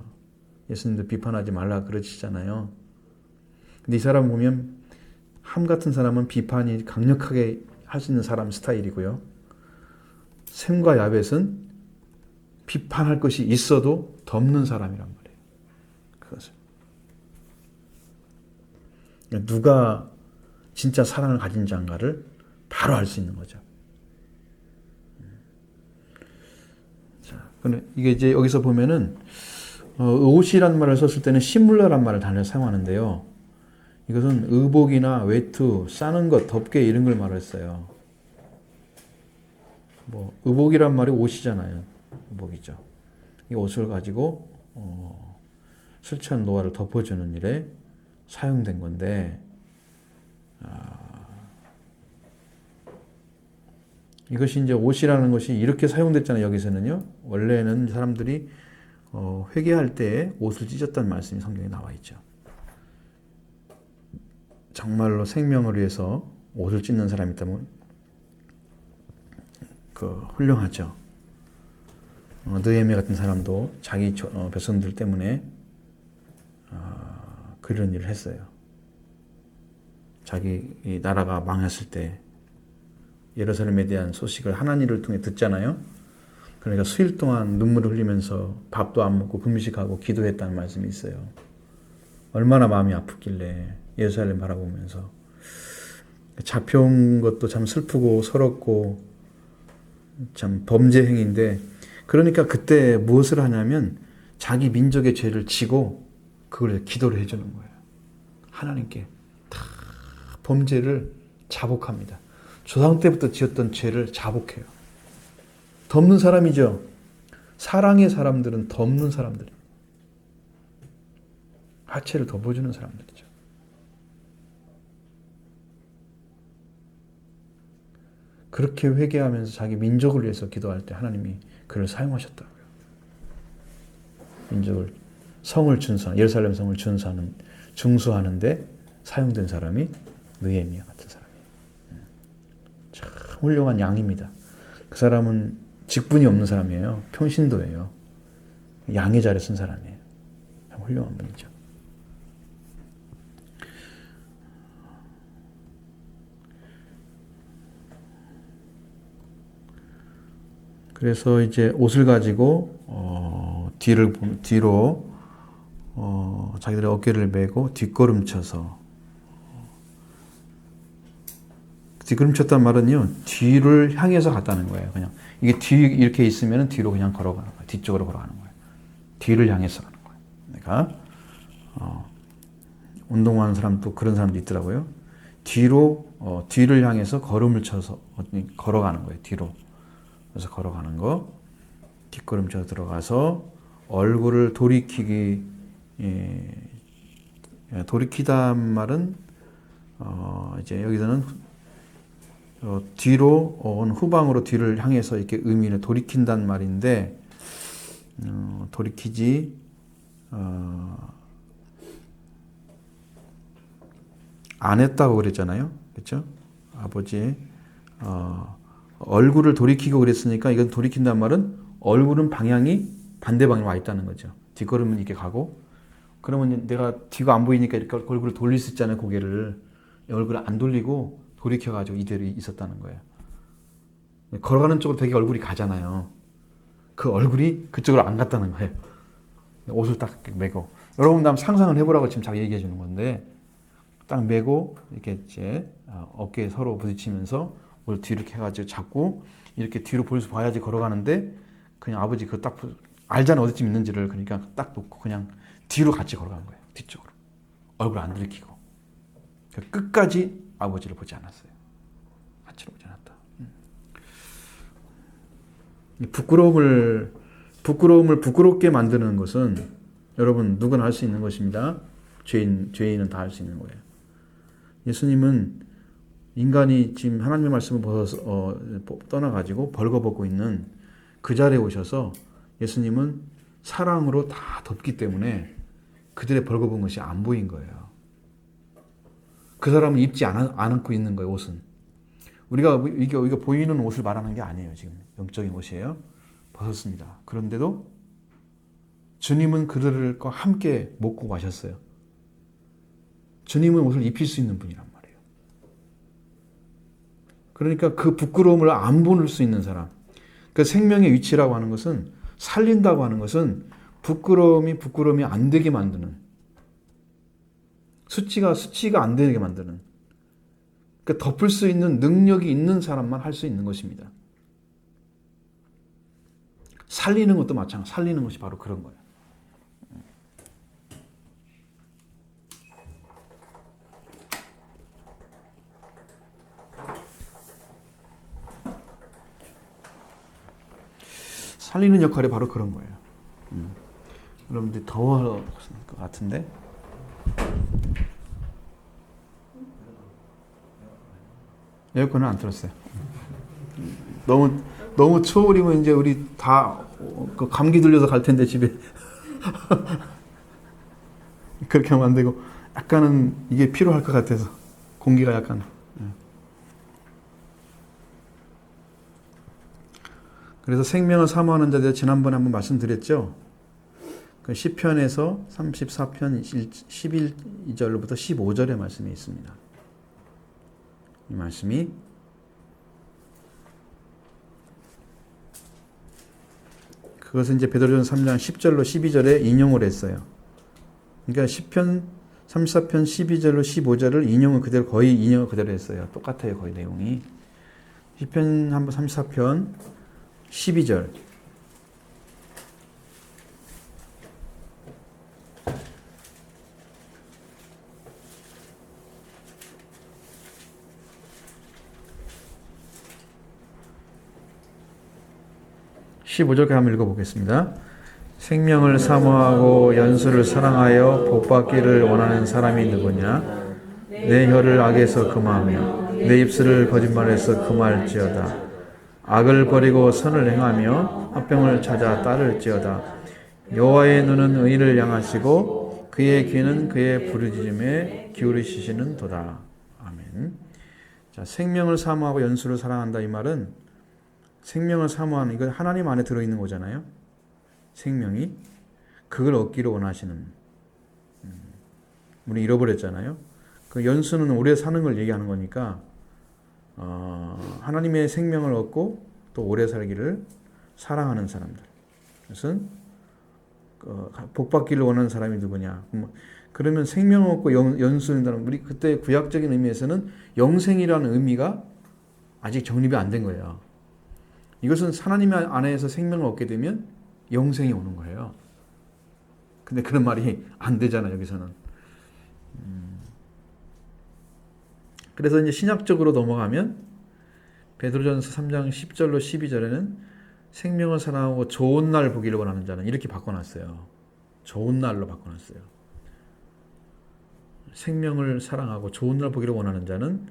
예수님도 비판하지 말라 그러시잖아요. 근데 이 사람 보면 함 같은 사람은 비판이 강력하게 할 수 있는 사람 스타일이고요. 샘과 야벳은 비판할 것이 있어도 덮는 사람이란 말이에요. 그것을. 누가 진짜 사랑을 가진 자인가를 바로 알 수 있는 거죠. 자, 이게 이제 여기서 보면은 옷이란 말을 썼을 때는 시물러란 말을 단어를 사용하는데요. 이것은 의복이나 외투, 싸는 것, 덮개 이런 걸 말했어요. 뭐 의복이란 말이 옷이잖아요. 의복이죠. 이 옷을 가지고 술 취한 노화를 덮어주는 일에 사용된 건데 이것이 이제 옷이라는 것이 이렇게 사용됐잖아요. 여기서는요. 원래는 사람들이 회개할 때 옷을 찢었다는 말씀이 성경에 나와 있죠. 정말로 생명을 위해서 옷을 찢는 사람이 있다면 훌륭하죠. 느헤미야 같은 사람도 자기 백성들 때문에 그런 일을 했어요. 자기 나라가 망했을 때 예루살렘에 대한 소식을 하나님을 통해 듣잖아요. 그러니까 수일 동안 눈물을 흘리면서 밥도 안 먹고 금식하고 기도했다는 말씀이 있어요. 얼마나 마음이 아프길래 예루살렘 바라보면서. 잡혀온 것도 참 슬프고 서럽고 참 범죄 행위인데, 그러니까 그때 무엇을 하냐면 자기 민족의 죄를 지고 그걸 기도를 해주는 거예요. 하나님께 다 범죄를 자복합니다. 조상 때부터 지었던 죄를 자복해요. 덮는 사람이죠. 사랑의 사람들은 덮는 사람들이에요. 하체를 덮어주는 사람들이죠. 그렇게 회개하면서 자기 민족을 위해서 기도할 때 하나님이 그를 사용하셨다고요. 민족을, 성을 준수하는, 예루살렘 성을 중수하는데 사용된 사람이 느헤미야 같은 사람이에요. 참 훌륭한 양입니다. 그 사람은 직분이 없는 사람이에요. 평신도예요. 양의 자리에 쓴 사람이에요. 참 훌륭한 분이죠. 그래서 이제 옷을 가지고 뒤로 자기들의 어깨를 메고 뒷걸음쳐서, 뒷걸음쳤단 말은요, 뒤를 향해서 갔다는 거예요. 그냥 이게 뒤 이렇게 있으면 뒤로 그냥 걸어가는 거예요. 뒤쪽으로 걸어가는 거예요. 뒤를 향해서 가는 거예요. 그러니까 운동하는 사람도 그런 사람도 있더라고요. 뒤를 향해서 걸음을 쳐서 걸어가는 거예요. 뒤로. 그래서 걸어가는 거. 뒷걸음쳐 들어가서 얼굴을 돌이키다 말은 이제 여기서는 뒤로 후방으로 뒤를 향해서 이렇게 의미를 돌이킨다는 말인데, 돌이키지 안 했다고 그랬잖아요. 그렇죠? 아버지의 얼굴을 돌이키고 그랬으니까 이건 돌이킨다는 말은 얼굴은 방향이 반대 방향으로 와 있다는 거죠. 뒷걸음은 이렇게 가고, 그러면 내가 뒤가 안 보이니까 이렇게 얼굴을 돌릴 수 있잖아요. 고개를. 얼굴을 안 돌리고 돌이켜가지고 이대로 있었다는 거예요. 걸어가는 쪽으로 되게 얼굴이 가잖아요. 그 얼굴이 그쪽으로 안 갔다는 거예요. 옷을 딱 메고. 여러분 다음 상상을 해보라고 지금 자기 얘기해 주는 건데, 딱 메고 이렇게 이제 어깨에 서로 부딪히면서 뭘 뒤로 이렇게 해가지고 잡고 이렇게 뒤로 봐야지 걸어가는데, 그냥 아버지 그거 딱 알잖아 어디쯤 있는지를. 그러니까 딱 놓고 그냥 뒤로 같이 걸어간 거예요. 뒤쪽으로. 얼굴 안 들키고. 끝까지 아버지를 보지 않았어요. 같이 보지 않았다. 부끄러움을 부끄럽게 만드는 것은 여러분 누구나 할 수 있는 것입니다. 죄인은 다 할 수 있는 거예요. 예수님은 인간이 지금 하나님의 말씀을 떠나가지고 벌거벗고 있는 그 자리에 오셔서 예수님은 사랑으로 다 덮기 때문에 그들의 벌거벗은 것이 안 보인 거예요. 그 사람은 입지 않고 있는 거예요, 옷은. 우리가 이게 보이는 옷을 말하는 게 아니에요, 지금. 영적인 옷이에요. 벗었습니다. 그런데도 주님은 그들과 함께 먹고 마셨어요. 주님은 옷을 입힐 수 있는 분이란 말이에요. 그러니까 그 부끄러움을 안 보낼 수 있는 사람. 그 생명의 위치라고 하는 것은, 살린다고 하는 것은 부끄러움이 안 되게 만드는, 수치가 안 되게 만드는, 그러니까 덮을 수 있는 능력이 있는 사람만 할 수 있는 것입니다. 살리는 것도 마찬가지. 살리는 것이 바로 그런 거예요. 살리는 역할이 바로 그런 거예요. 여러분들 더워할 것 같은데? 에어컨은 안 틀었어요. 너무 추워버리면 이제 우리 다 감기 들려서 갈 텐데 집에. 그렇게 하면 안 되고, 약간은 이게 필요할 것 같아서 공기가 약간. 그래서 생명을 사모하는 자들 지난번에 한번 말씀드렸죠. 그 시편에서 34편 11절로부터 15절의 말씀이 있습니다. 이 말씀이 그것은 이제 베드로전서 3장 10절로 12절에 인용을 했어요. 그러니까 시편 34편 12절로 15절을 거의 인용을 그대로 했어요. 똑같아요, 거의 내용이. 시편 34편 12절. (15절까지) 한번 읽어보겠습니다. 생명을 사모하고 연수를 사랑하여 복받기를 원하는 사람이 누구냐? 내 혀를 악에서 금하며 내 입술을 거짓말에서 금할지어다. 악을 버리고 선을 행하며 화평을 찾아 따를지어다. 여호와의 눈은 의인을 향하시고 그의 귀는 그의 부르짖음에 기울이시는도다. 아멘. 자, 생명을 사모하고 연수를 사랑한다, 이 말은 생명을 사모하는, 이거 하나님 안에 들어있는 거잖아요. 생명이 그걸 얻기를 원하시는. 우리 잃어버렸잖아요. 그 연수는 오래 사는 걸 얘기하는 거니까 하나님의 생명을 얻고 또 오래 살기를 사랑하는 사람들. 그것은 복 받기를 원하는 사람이 누구냐? 그러면 생명 얻고 연수한다는 우리 그때 구약적인 의미에서는 영생이라는 의미가 아직 정립이 안 된 거예요. 이것은 하나님 안에서 생명을 얻게 되면 영생이 오는 거예요. 근데 그런 말이 안 되잖아요, 여기서는. 그래서 이제 신약적으로 넘어가면 베드로전서 3장 10절로 12절에는 생명을 사랑하고 좋은 날 보기를 원하는 자는 이렇게 바꿔놨어요. 좋은 날로 바꿔놨어요. 생명을 사랑하고 좋은 날 보기를 원하는 자는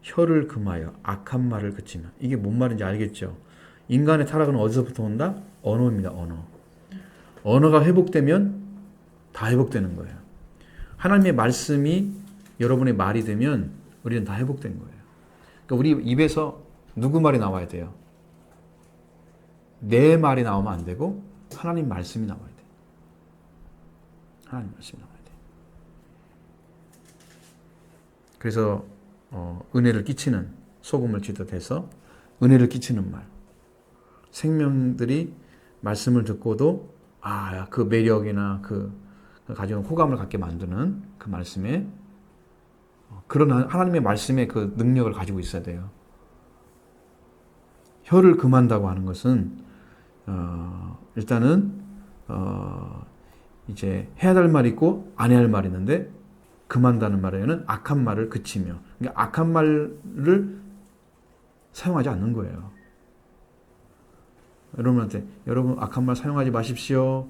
혀를 금하여 악한 말을 그치며. 이게 뭔 말인지 알겠죠? 인간의 타락은 어디서부터 온다? 언어입니다. 언어. 언어가 회복되면 다 회복되는 거예요. 하나님의 말씀이 여러분의 말이 되면 우리는 다 회복된 거예요. 그러니까 우리 입에서 누구 말이 나와야 돼요? 내 말이 나오면 안 되고 하나님 말씀이 나와야 돼요. 하나님 말씀이 나와야 돼요. 그래서 은혜를 끼치는, 소금을 지듯해서 은혜를 끼치는 말. 생명들이 말씀을 듣고도 그 매력이나 그 가지고 호감을 갖게 만드는 그 말씀에, 그런 하나님의 말씀의 그 능력을 가지고 있어야 돼요. 혀를 금한다고 하는 것은 일단은 이제 해야 될 말이 있고 안 해야 할 말이 있는데, 금한다는 말에는 악한 말을 그치며, 그러니까 악한 말을 사용하지 않는 거예요. 여러분한테 여러분 악한 말 사용하지 마십시오.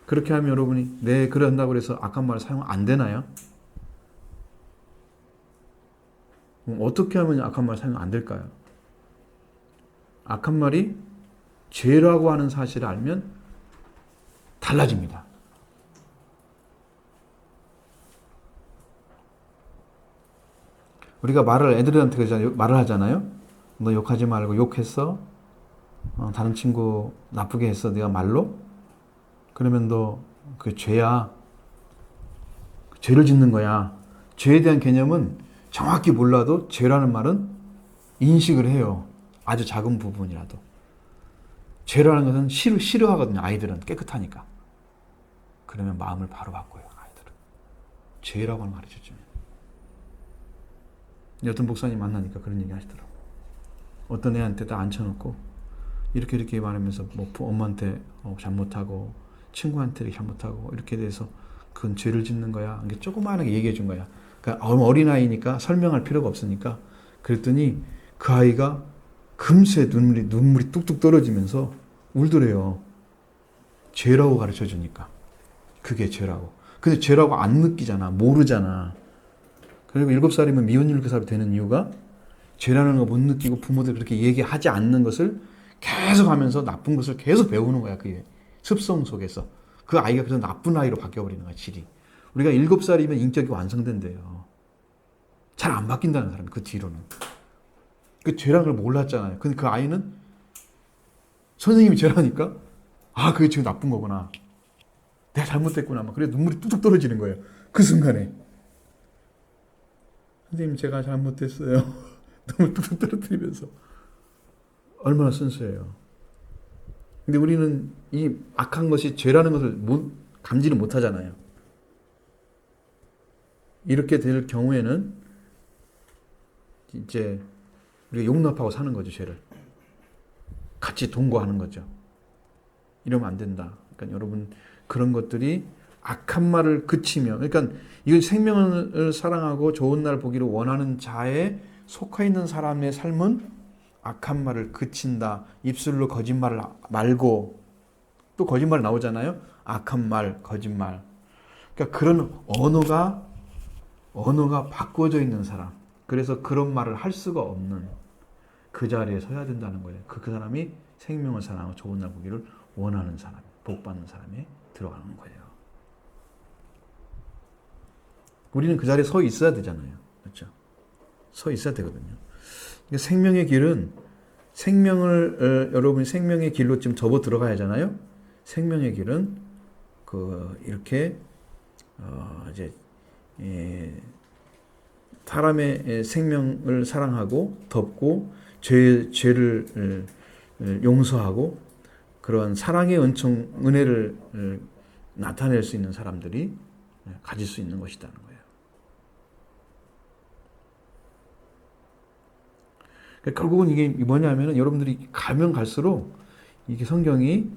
그렇게 하면 여러분이 네 그런다고 해서 악한 말 사용 안 되나요? 어떻게 하면 악한 말 사용 안 될까요? 악한 말이 죄라고 하는 사실을 알면 달라집니다. 우리가 애들한테 말을 하잖아요. 너 욕하지 말고, 욕했어? 다른 친구 나쁘게 했어, 내가 말로? 그러면 너 그 죄야. 죄를 짓는 거야. 죄에 대한 개념은 정확히 몰라도 죄라는 말은 인식을 해요. 아주 작은 부분이라도. 죄라는 것은 싫어하거든요. 아이들은 깨끗하니까. 그러면 마음을 바로 바꿔요. 아이들은. 죄라고 하는 말을 해주면. 어떤 목사님 만나니까 그런 얘기 하시더라고요. 어떤 애한테 딱 앉혀놓고 이렇게 말하면서 뭐 엄마한테 잘못하고 친구한테 잘못하고 이렇게 돼서 그건 죄를 짓는 거야. 이게 조그마하게 얘기해 준 거야. 그러니까 어린아이니까 설명할 필요가 없으니까. 그랬더니 그 아이가 금세 눈물이 뚝뚝 떨어지면서 울더래요. 죄라고 가르쳐 주니까. 그게 죄라고. 근데 죄라고 안 느끼잖아. 모르잖아. 그리고 7살이면 미운 7살이 되는 이유가 죄라는 거 못 느끼고 부모들 그렇게 얘기하지 않는 것을 계속 하면서 나쁜 것을 계속 배우는 거야. 그게 습성 속에서. 그 아이가 그래서 나쁜 아이로 바뀌어버리는 거야. 질이. 우리가 7살이면 인격이 완성된대요. 잘 안 바뀐다는 사람, 그 뒤로는. 그 죄라는 걸 몰랐잖아요. 근데 그 아이는 선생님이 죄라니까 그게 지금 나쁜 거구나. 내가 잘못됐구나. 그래 눈물이 뚝뚝 떨어지는 거예요. 그 순간에. 선생님 제가 잘못됐어요. 눈물 뚝뚝 떨어뜨리면서. 얼마나 순수해요. 근데 우리는 이 악한 것이 죄라는 것을 감지를 못하잖아요. 이렇게 될 경우에는 이제 우리가 용납하고 사는 거죠. 죄를. 같이 동거하는 거죠. 이러면 안 된다. 그러니까 여러분 그런 것들이 악한 말을 그치며, 그러니까 이건 생명을 사랑하고 좋은 날 보기를 원하는 자에 속해 있는 사람의 삶은 악한 말을 그친다. 입술로 거짓말을 말고, 또 거짓말 나오잖아요. 악한 말, 거짓말. 그러니까 그런 언어가 바꿔져 있는 사람. 그래서 그런 말을 할 수가 없는 그 자리에 서야 된다는 거예요. 그 사람이 생명을 사랑하고 좋은 날 보기를 원하는 사람, 복 받는 사람에 들어가는 거예요. 우리는 그 자리에 서 있어야 되잖아요. 그렇죠? 서 있어야 되거든요. 생명의 길은 여러분이 생명의 길로 지금 접어 들어가야 하잖아요. 생명의 길은 이렇게 이제 사람의 생명을 사랑하고 덮고 죄를 용서하고 그런 사랑의 은총, 은혜를 나타낼 수 있는 사람들이 가질 수 있는 것이라는 거예요. 그러니까 결국은 이게 뭐냐면은 여러분들이 가면 갈수록 이게 성경이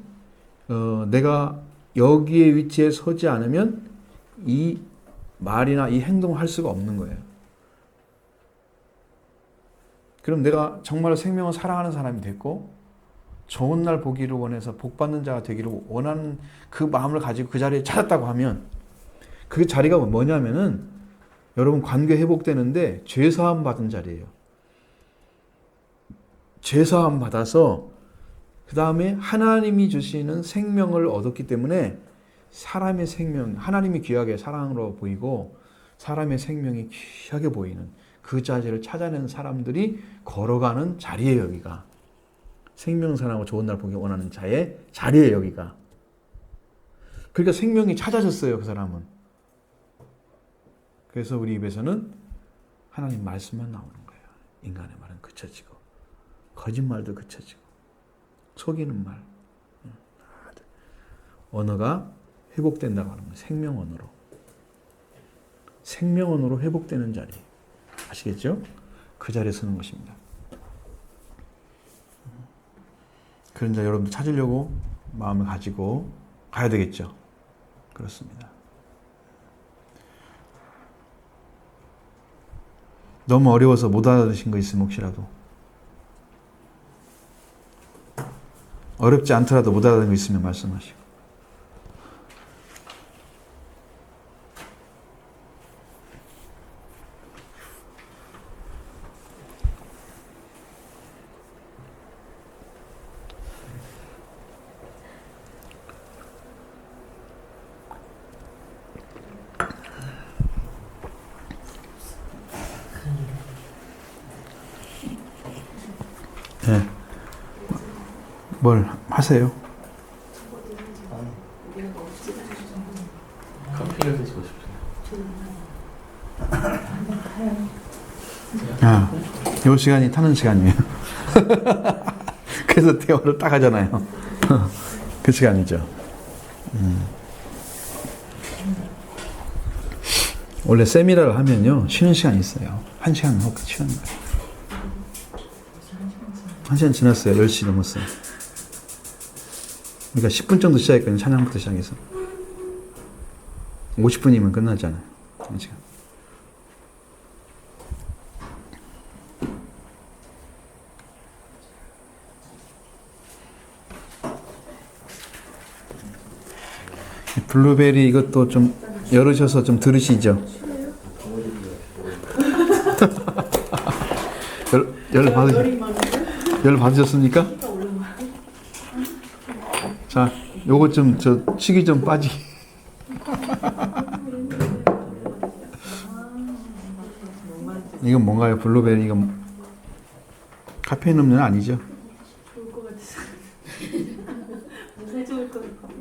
내가 여기에 위치에 서지 않으면 이 말이나 이 행동을 할 수가 없는 거예요. 그럼 내가 정말 생명을 사랑하는 사람이 됐고 좋은 날 보기를 원해서 복 받는 자가 되기를 원하는 그 마음을 가지고 그 자리에 찾았다고 하면 그 자리가 뭐냐면은 여러분 관계 회복되는데 죄사함 받은 자리예요. 죄사함 받아서 그 다음에 하나님이 주시는 생명을 얻었기 때문에 사람의 생명, 하나님이 귀하게 사랑으로 보이고 사람의 생명이 귀하게 보이는 그 자리를 찾아낸 사람들이 걸어가는 자리예요, 여기가. 생명사랑하고 좋은 날 보기 원하는 자의 자리예요, 여기가. 그러니까 생명이 찾아졌어요, 그 사람은. 그래서 우리 입에서는 하나님 말씀만 나오는 거예요. 인간의 말은 그쳐지고 거짓말도 그쳐지고 속이는 말. 언어가 회복된다고 하는 거예요. 생명 언어로. 생명 언어로 회복되는 자리. 아시겠죠? 그 자리에 서는 것입니다. 그런 자 여러분들 찾으려고 마음을 가지고 가야 되겠죠. 그렇습니다. 너무 어려워서 못 알아들으신 거 있으면 혹시라도 어렵지 않더라도 못 알아듣는 거 있으면 말씀하시고. 네. 뭘 하세요? 커피를 드시고 싶어요. 아, 이 시간이 타는 시간이에요. 그래서 대화를 딱 하잖아요. 그 시간이죠. 원래 세미나를 하면요, 쉬는 시간이 있어요. 1시간 하고 쉬는 거예요. 1시간 지났어요. 10시 넘었어요. 그러니까 10분 정도 시작했거든요. 찬양부터 시작해서. 50분이면 끝나잖아요. 1시간. 블루베리 이것도 좀 열으셔서 좀 들으시죠. 열 받으셨습니까? 자, 요거 좀 식이 좀 빠지. 이건 뭔가요? 블루베리 이건 카페인 음료는 아니죠? 좋을 것 같아서. 무사 좋을 것 같아요.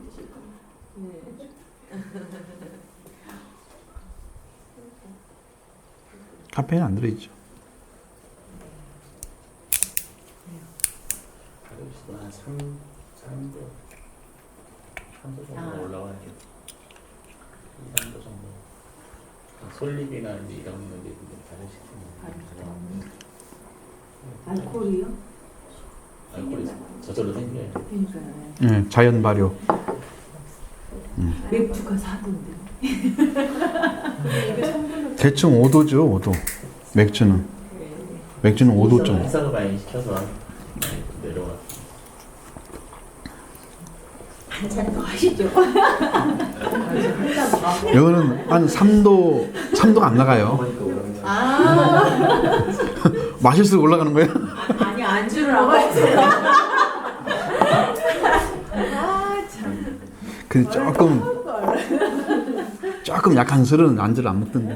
카페인 안 들어있죠. 한 3도 정도 올라와야겠다. 2, 3도 정도. 솔잎이나 이제 이런 게 다른 식품이 알코올이요? 알코올이 저절로 생겨요. 그러니까요. 네, 자연 발효. 맥주가 4도인데. 대충 5도죠, 5도. 맥주는 5도 정도. 해석을 많이 시켜서 내려와. 한잔 더 하시죠. 이거는 한 3도가 안 나가요. 아, 마실수록 올라가는 거예요? 아니 안주를 안 마세요. 아 참. 근데 조금 약한 술은 안주를 안 먹던데.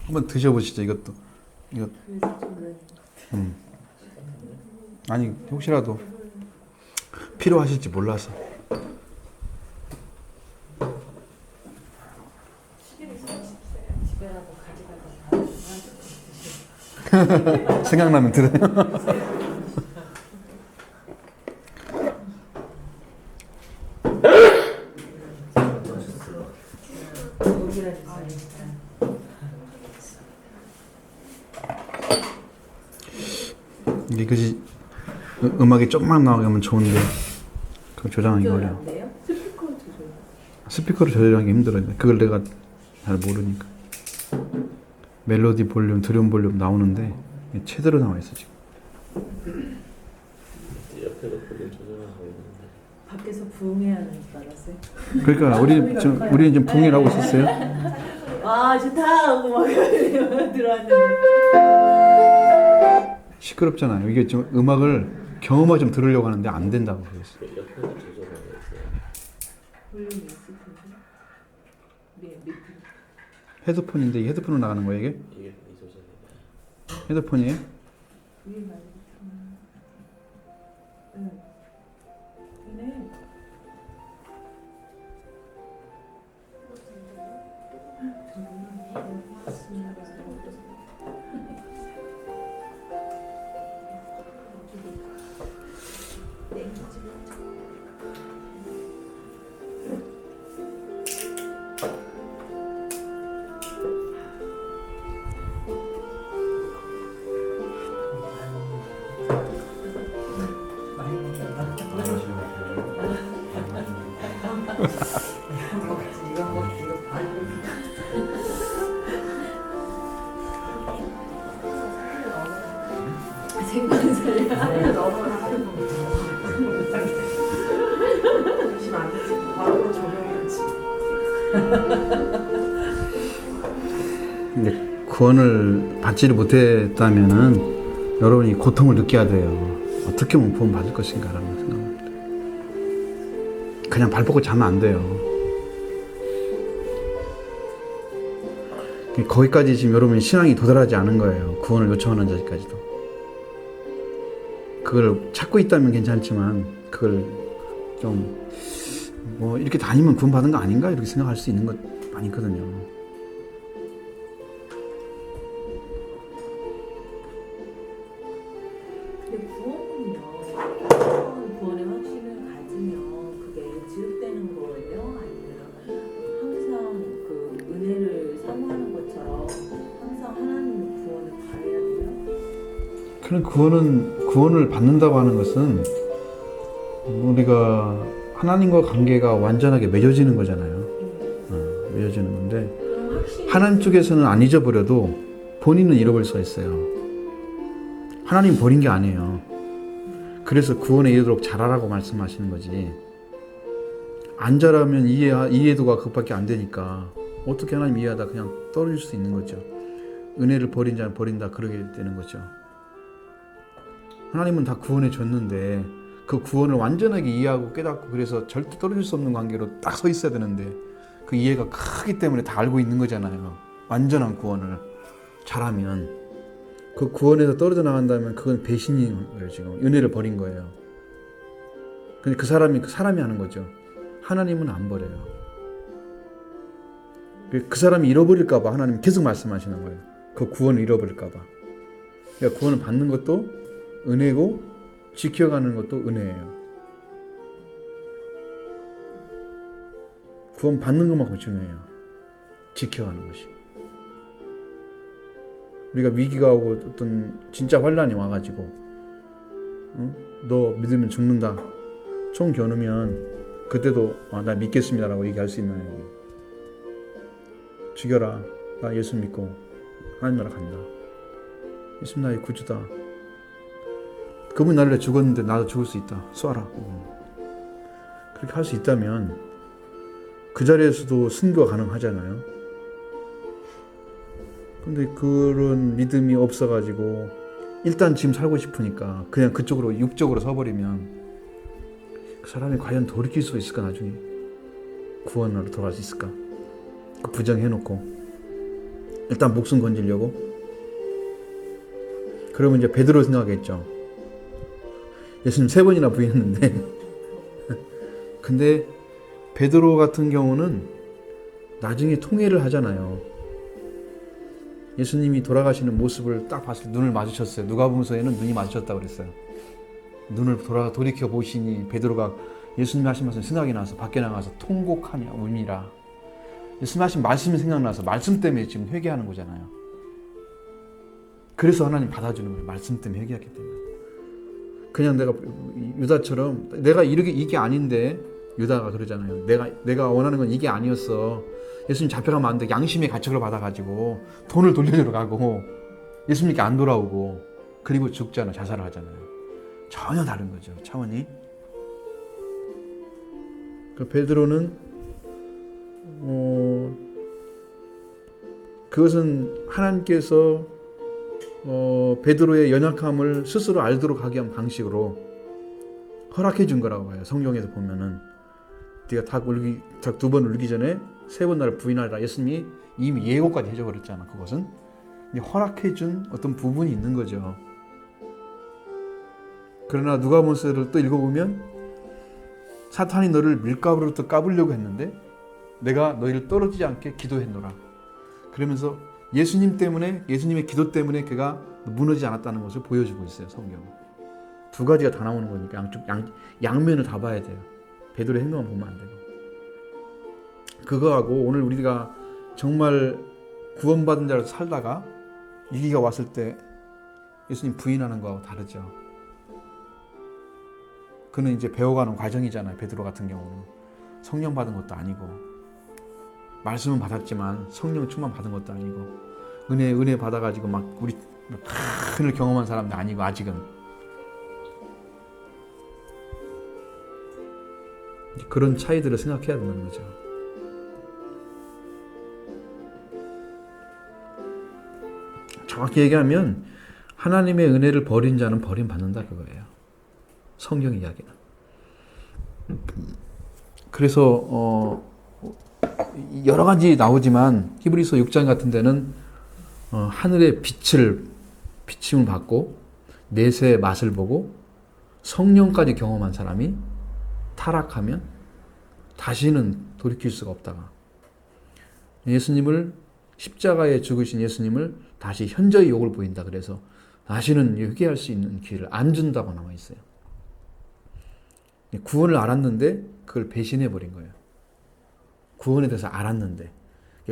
한번 드셔보시죠, 이것도. 이거. 아니, 혹시라도 필요하실지 몰라서. 집에라도 가져가서 생각나면 들어요. 이게 그지 음악이 조금만 나오면 좋은데 그 조정하기 어려워. 안 돼요? 스피커 조절. 스피커로 조절하기 힘들어요. 그걸 내가 잘 모르니까. 멜로디 볼륨, 드럼 볼륨 나오는데 제대로 나와 있어 지금. 옆에도 볼륨 조절하고 있는데. 밖에서 부흥해야 하는 줄 알았어요. 그러니까 우리 지금 붕이를 하고 있었어요. 아 좋다 하고 막 들어왔는데. 시끄럽잖아요. 이게 좀 음악을 경험하게 좀 들으려고 하는데 안 된다고 그랬어. 그 옆에도 조절하고 있어요. 볼륨이 있을 텐데. 밑에. 헤드폰인데 이 헤드폰으로 나가는 거예요 이게? 이게 이 조절이에요. 헤드폰이에요? 위에 말고. 응. 네. 생각이 살려. 너무 조심 안 되지. 바로 적용해야지. 근데 구원을 받지를 못했다면은 여러분이 고통을 느껴야 돼요. 어떻게 하면 구원 받을 것인가라는 생각을. 그냥 발 뻗고 자면 안 돼요. 거기까지 지금 여러분이 신앙이 도달하지 않은 거예요. 구원을 요청하는 자리까지도. 그걸 찾고 있다면 괜찮지만 그걸 좀 뭐 이렇게 다니면 구원 받은 거 아닌가 이렇게 생각할 수 있는 것 아니거든요. 근데 구원은요. 구원의 확신을 가지면 그게 지속되는 거예요? 아니면 항상 그 은혜를 사모하는 것처럼 항상 하나님의 구원을 바라야 돼요? 그런 구원을 받는다고 하는 것은 우리가 하나님과 관계가 완전하게 맺어지는 거잖아요. 맺어지는 건데 그럼 확신이 하나님 쪽에서는 안 잊어버려도 본인은 잃어버릴 수가 있어요. 하나님 버린 게 아니에요. 그래서 구원에 이르도록 잘하라고 말씀하시는 거지. 안 잘하면 이해도가 그것밖에 안 되니까 어떻게 하나님 이해하다 그냥 떨어질 수 있는 거죠. 은혜를 버린 자는 버린다 그러게 되는 거죠. 하나님은 다 구원해 줬는데 그 구원을 완전하게 이해하고 깨닫고 그래서 절대 떨어질 수 없는 관계로 딱 서 있어야 되는데 그 이해가 크기 때문에 다 알고 있는 거잖아요. 완전한 구원을 잘하면 그 구원에서 떨어져 나간다면 그건 배신인 거예요. 지금 은혜를 버린 거예요. 근데 그 사람이 하는 거죠. 하나님은 안 버려요. 그 사람이 잃어버릴까 봐 하나님 계속 말씀하시는 거예요. 그 구원을 잃어버릴까 봐. 그러니까 구원을 받는 것도 은혜고 지켜가는 것도 은혜예요. 구원 받는 것만큼 중요해요. 지켜가는 것이. 우리가 위기가 오고 어떤 진짜 환란이 와가지고 너 믿으면 죽는다. 총 겨누면 그때도 나 믿겠습니다라고 얘기할 수 있나요? 죽여라. 나 예수 믿고 하나님 나라 간다. 예수님 나의 구주다. 그분 나를 죽었는데 나도 죽을 수 있다. 쏴라. 그렇게 할 수 있다면 그 자리에서도 순교가 가능하잖아요. 근데 그런 믿음이 없어가지고 일단 지금 살고 싶으니까 그냥 그쪽으로 육적으로 서버리면 그 사람이 과연 돌이킬 수 있을까? 나중에 구원으로 돌아갈 수 있을까? 그 부정해놓고 일단 목숨 건지려고. 그러면 이제 베드로 생각했죠. 예수님 3번이나 부인했는데 근데 베드로 같은 경우는 나중에 통회를 하잖아요. 예수님이 돌아가시는 모습을 딱 봤을 때 눈을 마주쳤어요. 누가복음서에는 눈이 마주쳤다고 그랬어요. 눈을 돌이켜 보시니 베드로가 예수님 하신 말씀 생각이 나서 밖에 나가서 통곡하냐 울미라. 예수님 하신 말씀이 생각나서 말씀 때문에 지금 회개하는 거잖아요. 그래서 하나님 받아주는 거예요. 말씀 때문에 회개했기 때문에. 그냥 내가 유다처럼 내가 이게 아닌데 유다가 그러잖아요. 내가 원하는 건 이게 아니었어. 예수님 잡혀가면 안 돼. 양심의 가책을 받아가지고 돈을 돌려주러 가고 예수님께 안 돌아오고 그리고 죽잖아. 자살을 하잖아요. 전혀 다른 거죠. 차원이. 그 베드로는 그것은 하나님께서 베드로의 연약함을 스스로 알도록 하게 한 방식으로 허락해 준 거라고 봐요. 성경에서 보면은 네가 닭 2번 울기 전에 3번 나를 부인하리라. 예수님이 이미 예고까지 해줘 그랬잖아. 그것은 허락해 준 어떤 부분이 있는 거죠. 그러나 누가복음서를 또 읽어보면 사탄이 너를 밀가루로 까불려고 했는데 내가 너희를 떨어지지 않게 기도했노라. 그러면서 예수님 때문에, 예수님의 기도 때문에 그가 무너지지 않았다는 것을 보여주고 있어요. 성경은. 두 가지가 다 나오는 거니까 양면을 다 봐야 돼요. 베드로의 행동만 보면 안 되고. 그거하고 오늘 우리가 정말 구원받은 자로 살다가 위기가 왔을 때 예수님 부인하는 거하고 다르죠. 그는 이제 배워가는 과정이잖아요. 베드로 같은 경우는. 성령 받은 것도 아니고 말씀은 받았지만 성령 충만 받은 것도 아니고 은혜 받아가지고 막 우리 큰을 경험한 사람도 아니고 아직은. 그런 차이들을 생각해야 된다는 거죠. 정확히 얘기하면 하나님의 은혜를 버린 자는 버림받는다 그거예요. 성경 이야기는. 그래서 여러 가지 나오지만 히브리서 6장 같은 데는 하늘의 비침을 받고 내세의 맛을 보고 성령까지 경험한 사람이 타락하면 다시는 돌이킬 수가 없다가 예수님을 십자가에 죽으신 예수님을 다시 현저히 욕을 보인다. 그래서 다시는 회개할 수 있는 기회를 안 준다고 나와 있어요. 구원을 알았는데 그걸 배신해버린 거예요. 구원에 대해서 알았는데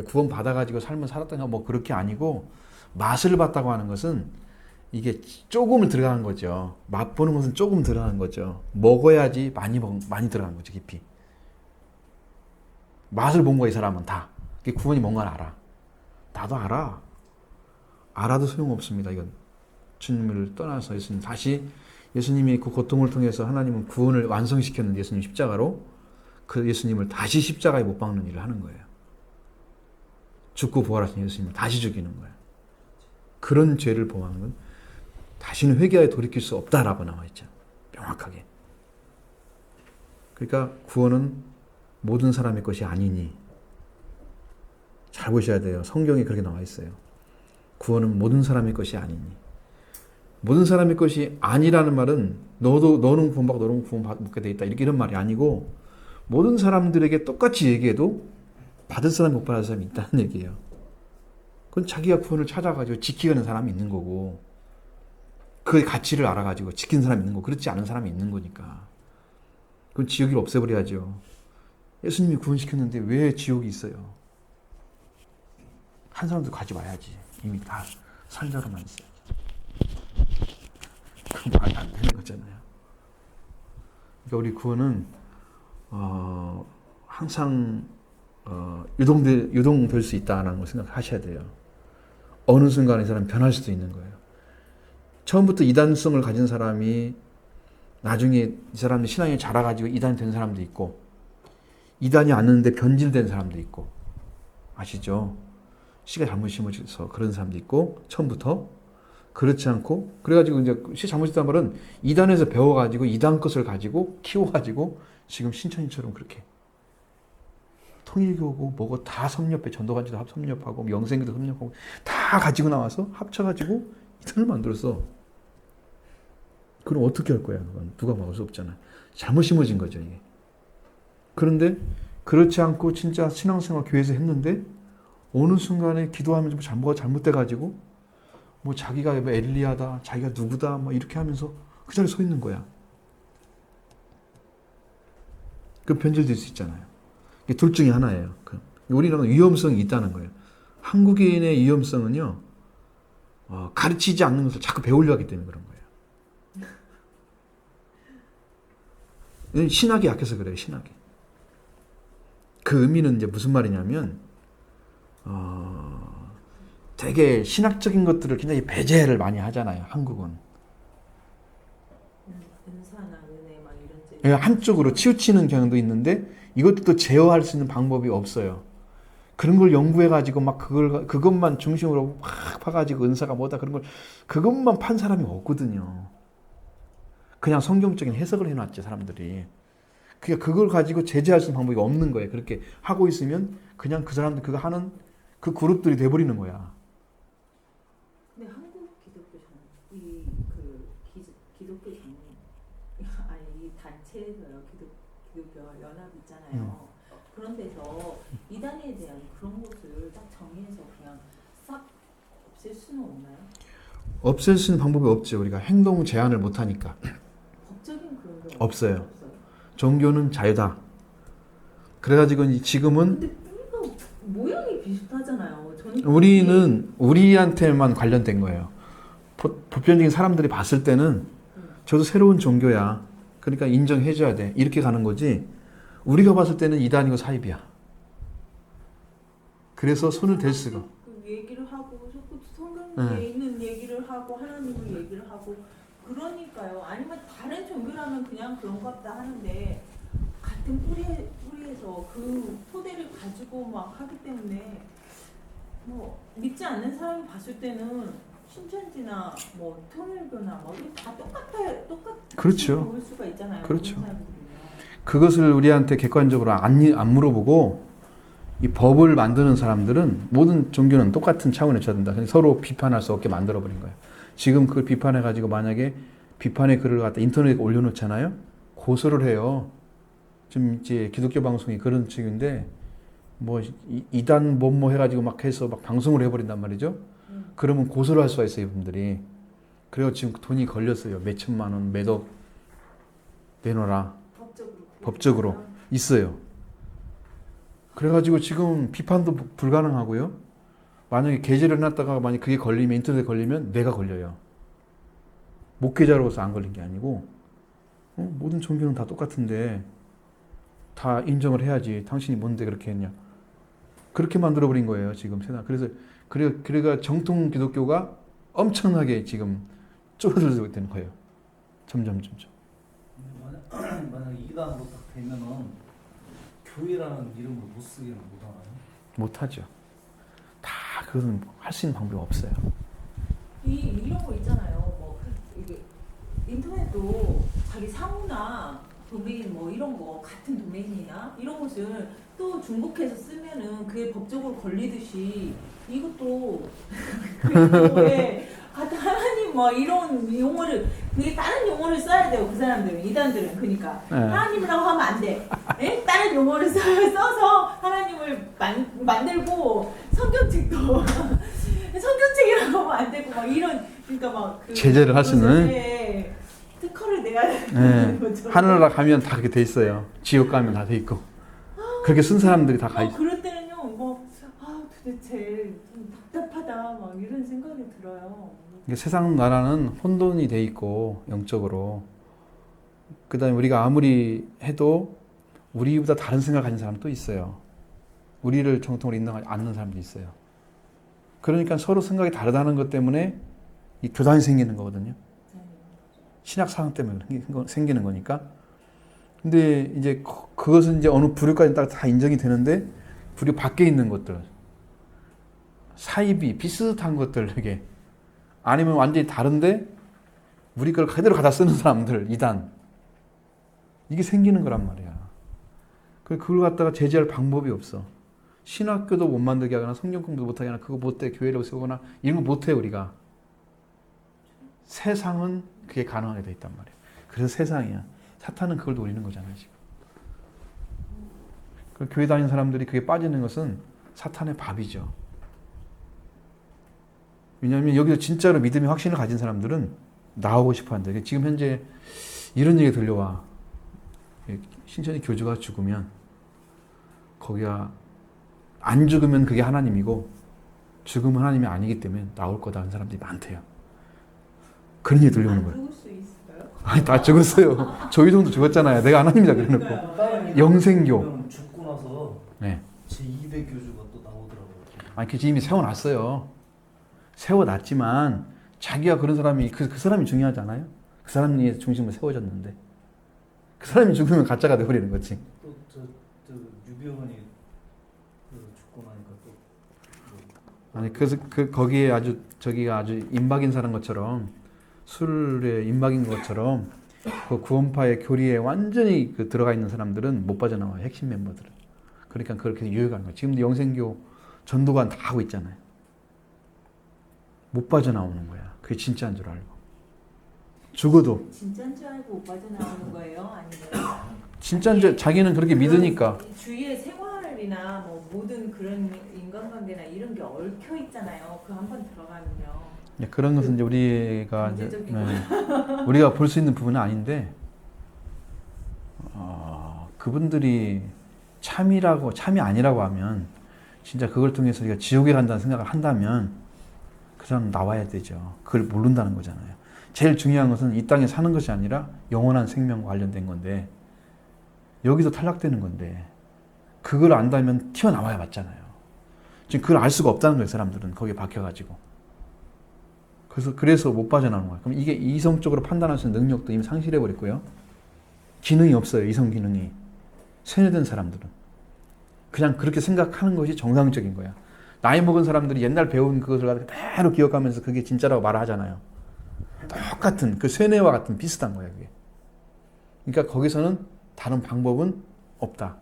구원 받아가지고 삶을 살았다가 뭐 그렇게 아니고 맛을 봤다고 하는 것은 이게 조금을 들어가는 거죠. 맛보는 것은 조금 들어가는 거죠. 먹어야지 많이 들어가는 거죠. 깊이. 맛을 본 거야 이 사람은 다. 구원이 뭔가를 알아. 나도 알아. 알아도 소용없습니다. 이건 주님을 떠나서 예수님 다시 예수님이 그 고통을 통해서 하나님은 구원을 완성시켰는데 예수님 십자가로 그 예수님을 다시 십자가에 못 박는 일을 하는 거예요. 죽고 부활하신 예수님을 다시 죽이는 거예요. 그런 죄를 범하는 건 다시는 회개하여 돌이킬 수 없다라고 나와 있죠. 명확하게. 그러니까 구원은 모든 사람의 것이 아니니 잘 보셔야 돼요. 성경에 그렇게 나와 있어요. 구원은 모든 사람의 것이 아니니. 모든 사람의 것이 아니라는 말은 너는 구원받고 너는 구원받게 돼 있다 이런 말이 아니고 모든 사람들에게 똑같이 얘기해도 받을 사람이 못 받을 사람이 있다는 얘기예요. 그건 자기가 구원을 찾아가지고 지키는 사람이 있는 거고 그 가치를 알아가지고 지킨 사람이 있는 거고 그렇지 않은 사람이 있는 거니까 그건 지옥을 없애버려야죠. 예수님이 구원시켰는데 왜 지옥이 있어요? 한 사람도 가지 마야지. 이미 다 살자로만 있어요. 그건 말이 안 되는 거잖아요. 그러니까 우리 구원은 항상 유동될 수 있다는 걸 생각하셔야 돼요. 어느 순간에 이 사람이 변할 수도 있는 거예요. 처음부터 이단성을 가진 사람이 나중에 이 사람이 신앙이 자라가지고 이단이 된 사람도 있고 이단이 아는데 변질된 사람도 있고 아시죠? 씨가 잘못 심어져서 그런 사람도 있고 처음부터 그렇지 않고 그래가지고 이제 씨 잘못했단 말은 이단에서 배워가지고 이단 것을 가지고 키워가지고 지금 신천지처럼 그렇게 통일교고 뭐고 다 섭렵해 전도간지도 섭렵하고 영생교도 섭렵하고 다 가지고 나와서 합쳐가지고 이단을 만들었어. 그럼 어떻게 할 거야? 그건 누가 막을 수 없잖아. 잘못 심어진 거죠 이게. 그런데 그렇지 않고 진짜 신앙생활 교회에서 했는데 어느 순간에 기도하면서 뭐가 잘못돼가지고 뭐 자기가 뭐 엘리야다, 자기가 누구다, 뭐 이렇게 하면서 그 자리에 서 있는 거야. 그 변질될 수 있잖아요. 이게 둘 중에 하나예요. 우리는 위험성이 있다는 거예요. 한국인의 위험성은요, 가르치지 않는 것을 자꾸 배우려 하기 때문에 그런 거예요. 신학이 약해서 그래요, 신학이. 그 의미는 이제 무슨 말이냐면, 되게 신학적인 것들을 굉장히 배제를 많이 하잖아요, 한국은. 은사나 은혜 막 이런 제. 예, 한쪽으로 치우치는 경향도 있는데 이것도 또 제어할 수 있는 방법이 없어요. 그런 걸 연구해가지고 막 그것만 중심으로 확 파가지고 은사가 뭐다 그런 걸 그것만 판 사람이 없거든요. 그냥 성경적인 해석을 해놨지 사람들이. 그러니까 그걸 가지고 제재할 수 있는 방법이 없는 거예요. 그렇게 하고 있으면 그냥 그 사람들 그거 하는 그 그룹들이 돼버리는 거야. 근데 한국 기독교잖아요. 기독교잖아요. 아니 이 단체에서요 기독교 연합 있잖아요. 그런 데서 이단에 대한 그런 것을 딱 정의해서 그냥 싹 없앨 수는 없나요? 없앨 수 있는 방법이 없죠. 우리가 행동 제한을 못 하니까. 법적인 그런 게 없어요. 종교는 자유다. 그래가지고 지금은 근데 뿌리가 모양이 비슷하잖아요. 저는 우리는 우리한테만 관련된 거예요. 보편적인 사람들이 봤을 때는 저도 새로운 종교야. 그러니까 인정해줘야 돼. 이렇게 가는 거지. 우리가 봤을 때는 이단이고 사입이야. 그래서 손을 댈 수가. 그 얘기를 하고 성경에 있는 얘기를 하고 하나님을 얘기를 하고 그러니까요. 아니면 다른 종교라면 그냥 그런 것 같다 하는데 같은 뿌리에서 그 토대를 가지고 막 하기 때문에 뭐 믿지 않는 사람이 봤을 때는 신천지나 뭐 통일교나 뭐 다 똑같이 그렇죠. 보일 수가 있잖아요. 그렇죠. 그런 사람들은요. 그것을 우리한테 객관적으로 안 물어보고 이 법을 만드는 사람들은 모든 종교는 똑같은 차원에 쳐든다. 서로 비판할 수 없게 만들어버린 거예요. 지금 그걸 비판해가지고 만약에 비판의 글을 갖다 인터넷에 올려놓잖아요. 고소를 해요. 지금 이제 기독교 방송이 그런 측인데 뭐 이단 뭐뭐 해가지고 막 해서 막 방송을 해버린단 말이죠. 그러면 고소를 할 수가 있어요, 이분들이. 그래서 지금 돈이 걸렸어요. 몇 천만 원, 몇억 내놓으라. 법적으로 있어요. 그래가지고 지금 비판도 불가능하고요. 만약에 게재를 해놨다가 만약 그게 걸리면 인터넷에 걸리면 내가 걸려요. 목회자로서 안 걸린 게 아니고 모든 종교는 다 똑같은데 다 인정을 해야지. 당신이 뭔데 그렇게 했냐. 그렇게 만들어버린 거예요, 지금 세상. 그래가 정통 기독교가 엄청나게 지금 좁아들고 있는 거예요. 점점. 만약 이단으로 딱 되면은 교회라는 이름을 못 쓰기는 못하나요? 못하죠. 다 그것은 할 수 있는 방법이 없어요. 이런 거 있잖아요. 뭐 이게 인터넷도 자기 상호나 도메인 뭐 이런 거 같은 도메인이나 이런 것을 또 중복해서 쓰면은 그게 법적으로 걸리듯이 이것도 그거에 같은 하나님 뭐 이런 용어를 그게 다른 용어를 써야 돼요. 그 사람들은 이단들은 그러니까 하나님이라고 하면 안 돼. 에? 다른 용어를 써서 하나님을 만들고 성경책도 성경책이라고 하면 안 되고 막 이런 그러니까 막 그 제재를 할 수는 특허를 내야 되는 거죠. 하늘나라 가면 다 그렇게 돼 있어요. 지옥 가면 다 돼 있고. 그렇게 쓴 사람들이 다 가 있어요. 그럴 때는요, 도대체 좀 답답하다, 막 이런 생각이 들어요. 세상 나라는 혼돈이 돼 있고 영적으로. 그다음에 우리가 아무리 해도 우리보다 다른 생각 가진 사람 또 있어요. 우리를 정통으로 인정하지 않는 사람도 있어요. 그러니까 서로 생각이 다르다는 것 때문에 이 교단이 생기는 거거든요. 신학 사상 때문에 생기는 거니까. 근데 이제 그것은 이제 어느 부류까지 딱 다 인정이 되는데 부류 밖에 있는 것들, 사이비 비슷한 것들 이게 아니면 완전히 다른데 우리 걸 그대로 갖다 쓰는 사람들 이단 이게 생기는 거란 말이야. 그걸 갖다가 제재할 방법이 없어. 신학교도 못 만들게 하거나 성경 공부도 못하게 하거나 그거 못해 교회를 세우거나 이런 거 못해 우리가. 세상은 그게 가능하게 돼 있단 말이야. 그래서 세상이야. 사탄은 그걸 노리는 거잖아요 지금. 그 교회 다니는 사람들이 그게 빠지는 것은 사탄의 밥이죠. 왜냐하면 여기서 진짜로 믿음의 확신을 가진 사람들은 나오고 싶어 한다. 지금 현재 이런 얘기 들려와. 신천지 교주가 죽으면 거기가 안 죽으면 그게 하나님이고 죽으면 하나님이 아니기 때문에 나올 거다 하는 사람들이 많대요. 그런 얘기 들려오는 거예요. 죽을 수 있을까요? 아니 다 죽었어요. 조희동도 죽었잖아요. 내가 하나님이다 그래놓고. 영생교. 그럼 죽고 나서 네. 제2대 교주가 또 나오더라고요. 아니 그 이미 세워놨어요. 세워놨지만 자기가 그런 사람이 그 사람이 중요하잖아요. 그 사람이 중심으로 세워졌는데 그 사람이 죽으면 가짜가 돼버리는 거지. 또저 유병원이 죽고 나니까 또 아니 그래서 거기에 아주 저기가 아주 임박인 사람 것처럼 술에 임박인 것처럼 그 구원파의 교리에 완전히 그 들어가 있는 사람들은 못 빠져나와요. 핵심 멤버들은. 그러니까 그렇게 유효한 거예요. 지금도 영생교 전도관 다 하고 있잖아요. 못 빠져나오는 거야. 그게 진짜인 줄 알고. 죽어도 진짜인 줄 알고 못 빠져나오는 거예요? 아니면 진짜인 줄 자기는 그렇게 믿으니까. 주위의 생활이나 뭐 모든 그런 인간관계나 이런 게 얽혀 있잖아요. 그 한번 들어가면요. 그런 것은 이제 우리가 이제, 경제적인 우리가 볼 수 있는 부분은 아닌데 그분들이 참이 아니라고 하면 진짜 그걸 통해서 우리가 지옥에 간다는 생각을 한다면 그 사람 나와야 되죠. 그걸 모른다는 거잖아요. 제일 중요한 것은 이 땅에 사는 것이 아니라 영원한 생명과 관련된 건데 여기서 탈락되는 건데 그걸 안다면 튀어나와야 맞잖아요. 지금 그걸 알 수가 없다는 거예요. 사람들은 거기에 박혀가지고. 그래서 못 빠져나오는 거예요. 그럼 이게 이성적으로 판단할 수 있는 능력도 이미 상실해버렸고요. 기능이 없어요. 이성 기능이. 세뇌된 사람들은. 그냥 그렇게 생각하는 것이 정상적인 거야. 나이 먹은 사람들이 옛날 배운 그것을 그대로 기억하면서 그게 진짜라고 말하잖아요. 똑같은 그 세뇌와 같은 비슷한 거야. 그게. 그러니까 거기서는 다른 방법은 없다.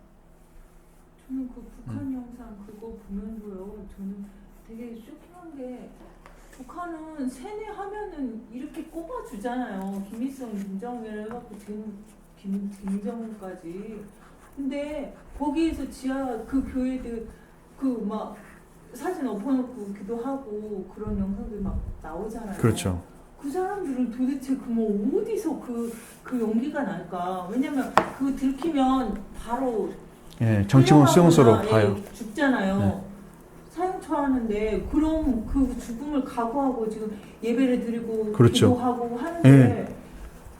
저는 그 북한 영상 그거 보면서요. 저는 되게 쇼킹한 게 북한은 세뇌하면은 이렇게 꼽아주잖아요. 김일성, 김정일 해갖고 지금 김정은까지. 근데 거기에서 지하 그 교회들 그 막 사진 엎어놓고 기도하고 그런 영상들 막 나오잖아요. 그렇죠. 그 사람들은 도대체 그 뭐 어디서 그 용기가 날까? 왜냐면 그거 들키면 바로 예, 정치범 수용소로 끌려가거나, 가요. 예, 죽잖아요. 네. 사형 처하는데 그럼 그 죽음을 각오하고 지금 예배를 드리고 그렇죠. 기도하고 하는데 네.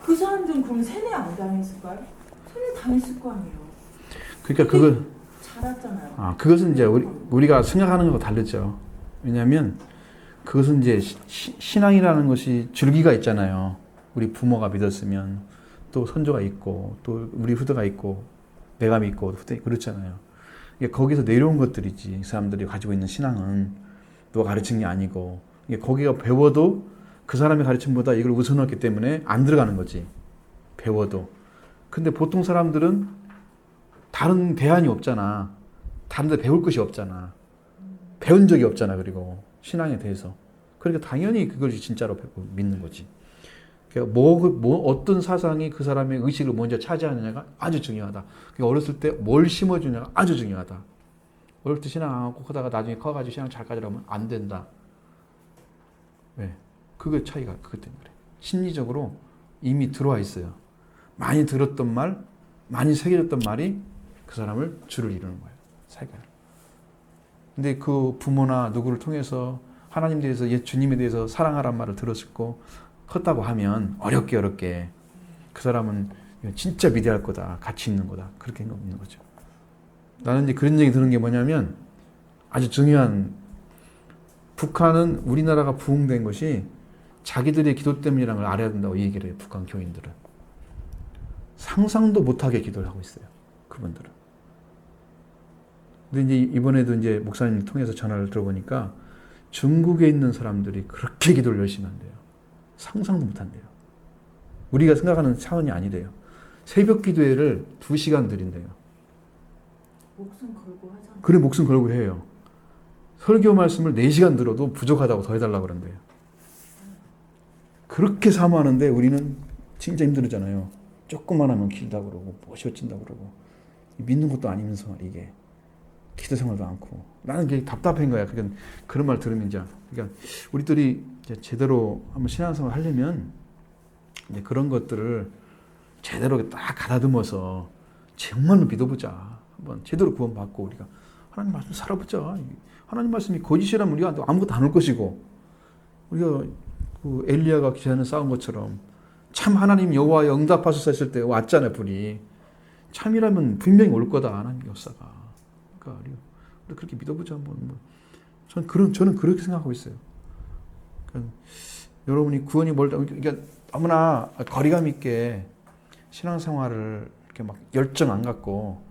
그 사람들은 그럼 세뇌 안 당했을까요? 세뇌 당했을 거 아니에요. 그러니까 그걸 잘했잖아요. 그것은 이제 우리가 생각하는 것과 다르죠. 왜냐하면 그것은 이제 신앙이라는 것이 줄기가 있잖아요. 우리 부모가 믿었으면 또 선조가 있고 또 우리 후대가 있고 내가 믿고 후대 그렇잖아요. 거기서 내려온 것들이지. 이 사람들이 가지고 있는 신앙은 누가 가르친 게 아니고 거기가 배워도 그 사람의 가르침보다 이걸 우선했기 때문에 안 들어가는 거지. 배워도. 근데 보통 사람들은 다른 대안이 없잖아. 다른 데 배울 것이 없잖아. 배운 적이 없잖아. 그리고 신앙에 대해서. 그러니까 당연히 그것이 진짜로 믿는 거지. 그러니까 어떤 사상이 그 사람의 의식을 먼저 차지하느냐가 아주 중요하다. 그러니까 어렸을 때 뭘 심어주냐가 아주 중요하다. 어릴 때 신앙 안 하고 하다가 나중에 커가지고 신앙 잘 가지려면 안 된다. 왜? 그게 차이가 그것 때문에 그래. 심리적으로 이미 들어와 있어요. 많이 들었던 말, 많이 새겨졌던 말이 그 사람을 줄을 이루는 거예요. 사이가. 근데 그 부모나 누구를 통해서 하나님 대해서 옛 주님에 대해서 사랑하란 말을 들었고 컸다고 하면 어렵게 그 사람은 진짜 위대할 거다. 가치 있는 거다. 그렇게 없는 거죠. 나는 이제 그런 얘기 들은 게 뭐냐면 아주 중요한 북한은 우리나라가 부흥된 것이 자기들의 기도 때문이라는 걸 알아야 된다고 얘기를 해요. 북한 교인들은. 상상도 못하게 기도를 하고 있어요. 그분들은. 근데 이제 이번에도 이제 목사님 통해서 전화를 들어보니까 중국에 있는 사람들이 그렇게 기도를 열심히 한대요. 상상도 못한대요. 우리가 생각하는 차원이 아니래요. 새벽 기도회를 2시간 드린대요. 목숨 걸고 하잖아요. 그래 목숨 걸고 해요. 설교 말씀을 4시간 들어도 부족하다고 더 해달라고 그런대요. 그렇게 사모하는데 우리는 진짜 힘들잖아요. 조금만 하면 길다고 그러고 멋이 어찐다고 그러고 믿는 것도 아니면서 이게 기도 생활도 않고 나는 그게 답답한 거야. 그러니까 그런 말 들으면 이제 그러니까 우리들이 이제 제대로 한번 신앙생활 하려면 이제 그런 것들을 제대로 딱 가다듬어서 정말로 믿어보자. 한번 제대로 구원받고 우리가 하나님 말씀 살아보자. 하나님 말씀이 거짓이라면 우리가 아무것도 안 올 것이고 우리가 그 엘리야가 기사는 싸운 것처럼 참 하나님 여호와의 응답하소서 했을 때 왔잖아요. 불이 참이라면 분명히 올 거다. 하나님 역사가. 그러니까 우리 그렇게 믿어보자. 저는 그렇게 생각하고 있어요. 그러니까 여러분이 구원이 멀다. 그러니까 너무나 거리감 있게 신앙생활을 이렇게 막 열정 안 갖고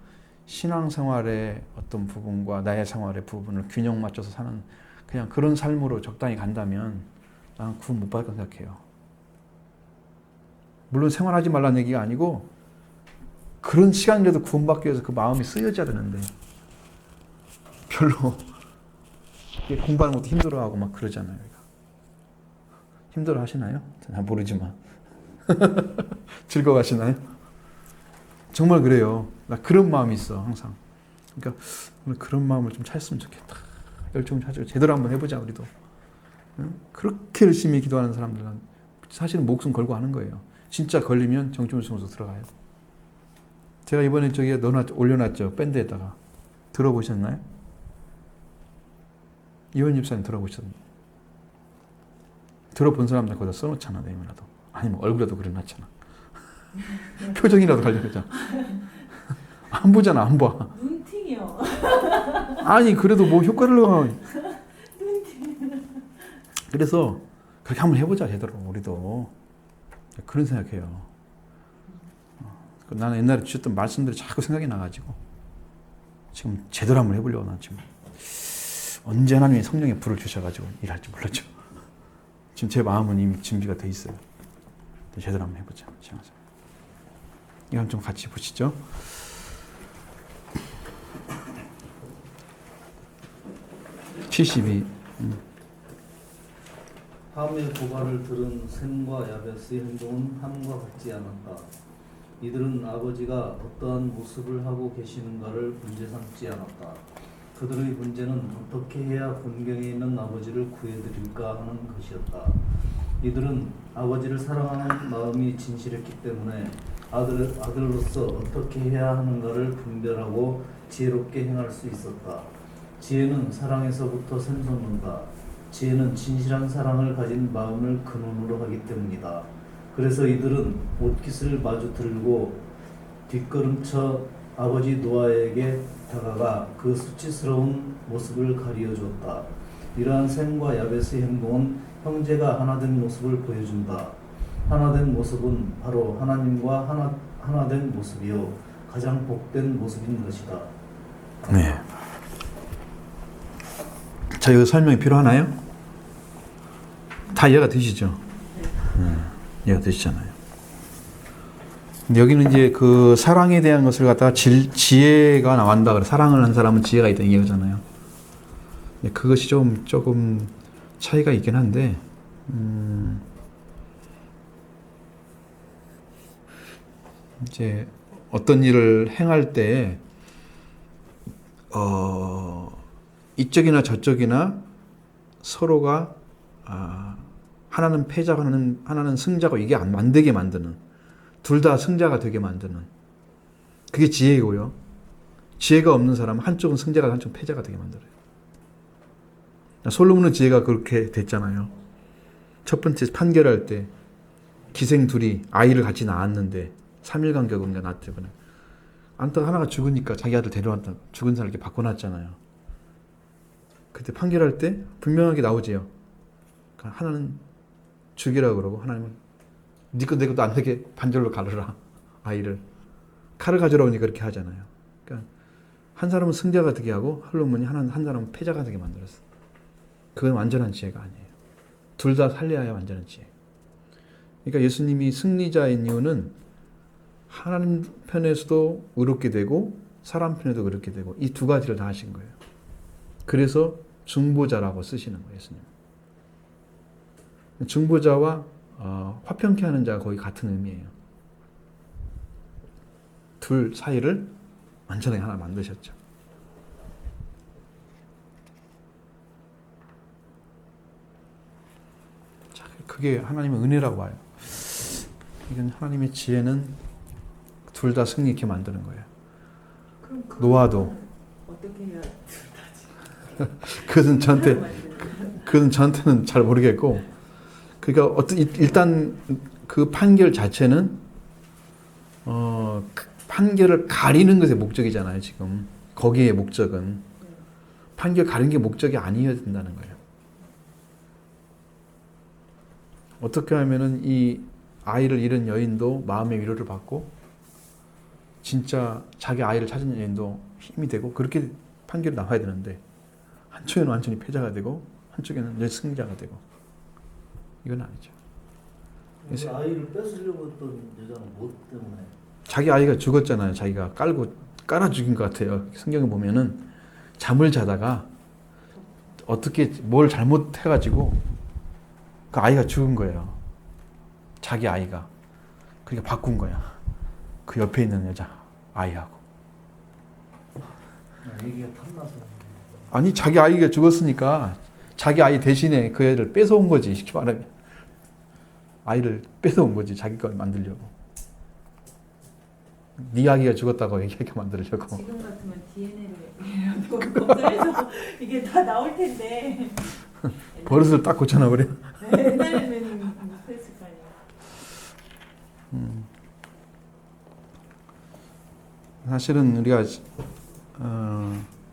신앙생활의 어떤 부분과 나의 생활의 부분을 균형 맞춰서 사는 그냥 그런 삶으로 적당히 간다면 나는 구원 못 받을 거 생각해요. 물론 생활하지 말라는 얘기가 아니고 그런 시간이라도 구원받기 위해서 그 마음이 쓰여져야 되는데 별로 공부하는 것도 힘들어하고 막 그러잖아요. 힘들어 하시나요? 난 모르지만 즐거워하시나요? 정말 그래요. 나 그런 마음이 있어 항상. 그러니까 오늘 그런 마음을 좀 찾았으면 좋겠다. 열정 찾아 제대로 한번 해보자 우리도. 그렇게 열심히 기도하는 사람들은 사실은 목숨 걸고 하는 거예요. 진짜 걸리면 정신병원으로 들어가요. 제가 이번에 저기에 올려놨죠. 밴드에다가. 들어보셨나요? 이원 집사님 들어보셨나요? 들어본 사람들 거기다 써놓잖아. 내면이라도. 아니면 얼굴에도 그려놨잖아. 표정이라도 가려겠잖아. 안 보잖아. 안 봐. 눈팅이요. 아니 그래도 뭐 효과를 그래서 그렇게 한번 해보자. 제대로 우리도. 그런 생각해요. 나는 옛날에 주셨던 말씀들이 자꾸 생각이 나가지고 지금 제대로 한번 해보려고 난 지금 언제 하나님이 성령의 불을 주셔가지고 일할지 몰랐죠. 지금 제 마음은 이미 준비가 돼 있어요. 제대로 한번 해보자. 이건 좀 같이 보시죠. 함의 고발을 들은 셈과 야벳의 행동은 함과 같지 않았다. 이들은 아버지가 어떠한 모습을 하고 계시는가를 문제 삼지 않았다. 그들의 문제는 어떻게 해야 본경에 있는 아버지를 구해드릴까 하는 것이었다. 이들은 아버지를 사랑하는 마음이 진실했기 때문에 아들로서 어떻게 해야 하는가를 분별하고 지혜롭게 행할 수 있었다. 지혜는 사랑에서부터 샘솟는다. 지혜는 진실한 사랑을 가진 마음을 근원으로 하기 때문이다. 그래서 이들은 옷깃을 마주 들고 뒷걸음쳐 아버지 노아에게 다가가 그 수치스러운 모습을 가리어 주었다. 이러한 셈과 야벳의 행동은 형제가 하나된 모습을 보여준다. 하나된 모습은 바로 하나님과 하나된 모습이요 가장 복된 모습인 것이다. 네. 자, 이거 설명이 필요하나요? 다 이해가 되시죠? 이해가 되시잖아요. 근데 여기는 이제 그 사랑에 대한 것을 갖다가 지혜가 나온다. 그래. 사랑을 한 사람은 지혜가 있다. 이거잖아요. 그것이 조금 차이가 있긴 한데, 이제 어떤 일을 행할 때, 이쪽이나 저쪽이나 서로가 하나는 패자고 하나는 승자고 이게 안 되게 만드는, 둘 다 승자가 되게 만드는 그게 지혜이고요. 지혜가 없는 사람은 한쪽은 승자가 한쪽은 패자가 되게 만들어요. 솔로몬의 지혜가 그렇게 됐잖아요. 첫 번째 판결할 때 기생 둘이 아이를 같이 낳았는데 3일 간격인가 낳았죠. 안타 하나가 죽으니까 자기 아들 데려왔다. 죽은 사람 이렇게 바꿔놨잖아요. 그때 판결할 때 분명하게 나오지요. 그러니까 하나는 죽이라고 그러고 하나님은 네 거 내 것도 안 되게 반절로 가르라. 아이를. 칼을 가져라 오니까 그렇게 하잖아요. 그러니까 한 사람은 승자가 되게 하고 솔로몬이 한 사람은 패자가 되게 만들었어. 그건 완전한 지혜가 아니에요. 둘 다 살려야 완전한 지혜. 그러니까 예수님이 승리자인 이유는 하나님 편에서도 의롭게 되고 사람 편에도 의롭게 되고 이 두 가지를 다 하신 거예요. 그래서 중보자라고 쓰시는 거예요. 예수님. 중보자와 화평케 하는 자가 거의 같은 의미예요. 둘 사이를 완전하게 하나 만드셨죠. 그게 하나님의 은혜라고 봐요. 이건 하나님의 지혜는 둘 다 승리 있게 만드는 거예요. 그럼 노아도. 어떻게 해야 그것은 저한테는 잘 모르겠고, 그러니까 일단 그 판결 자체는 그 판결을 가리는 것의 목적이잖아요. 지금 거기에 목적은 판결 가리는 게 목적이 아니어야 된다는 거예요. 어떻게 하면은 이 아이를 잃은 여인도 마음의 위로를 받고 진짜 자기 아이를 찾은 여인도 힘이 되고 그렇게 판결이 나와야 되는데 한쪽에는 완전히 패자가 되고 한쪽에는 승자가 되고 이건 아니죠. 그 아이를 뺏으려고 했던 여자는 무엇 때문에? 자기 아이가 죽었잖아요. 자기가 깔아 죽인 것 같아요. 성경에 보면은 잠을 자다가 어떻게 뭘 잘못해가지고 그 아이가 죽은 거예요. 자기 아이가. 그러니까 바꾼 거야. 그 옆에 있는 여자 아이하고. 얘기가 탐나서. 아니 자기 아이가 죽었으니까 자기 아이 대신에 그 애를 뺏어온 거지. 쉽게 말하면 아이를 뺏어온 거지. 자기 걸 만들려고. 네 아기가 죽었다고 얘기하게 만들려고. 지금 같으면 DNA를 검사해서 이게 다 나올 텐데. 버릇을 딱 고쳐놔 버려. 옛날에는 못했을 거 아니에요. 사실은 우리가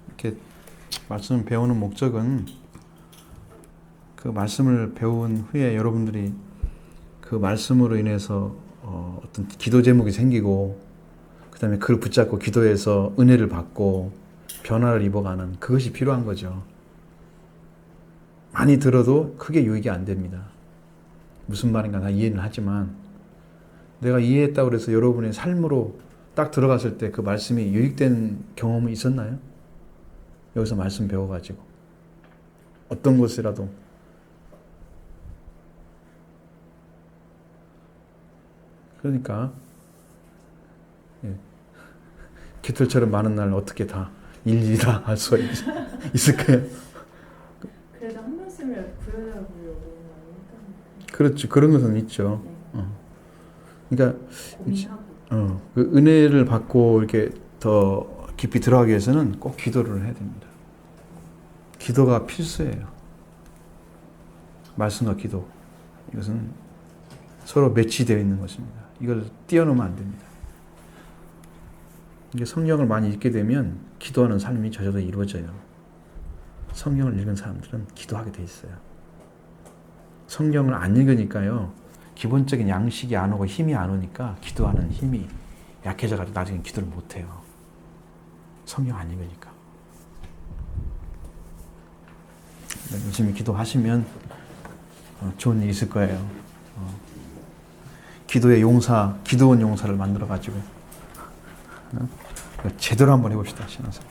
이렇게 말씀을 배우는 목적은 그 말씀을 배운 후에 여러분들이 그 말씀으로 인해서 어떤 기도 제목이 생기고 그 다음에 그걸 붙잡고 기도해서 은혜를 받고 변화를 입어가는 그것이 필요한 거죠. 많이 들어도 크게 유익이 안 됩니다. 무슨 말인가 다 이해는 하지만 내가 이해했다고 해서 여러분의 삶으로 딱 들어갔을 때 그 말씀이 유익된 경험이 있었나요? 여기서 말씀 배워가지고 어떤 것이라도 그러니까 깃털처럼 많은 날 어떻게 다 일일이 다 할 수가 있을까요? 그래도 한 말씀을 부여잡으려고 하니까. 그렇죠. 그런 것은 있죠. 네. 그러니까 고민하고. 그 은혜를 받고 이렇게 더 깊이 들어가기 위해서는 꼭 기도를 해야 됩니다. 기도가 필수예요. 말씀과 기도. 이것은 서로 매치되어 있는 것입니다. 이걸 띄어놓으면 안 됩니다. 이게 성경을 많이 읽게 되면 기도하는 삶이 저절로 이루어져요. 성경을 읽은 사람들은 기도하게 돼 있어요. 성경을 안 읽으니까요. 기본적인 양식이 안 오고 힘이 안 오니까 기도하는 힘이 약해져가지고 나중에 기도를 못 해요. 성경 안 읽으니까. 열심히 기도하시면 좋은 일 있을 거예요. 기도의 용사, 기도원 용사를 만들어가지고 제대로 한번 해봅시다. 신앙생활.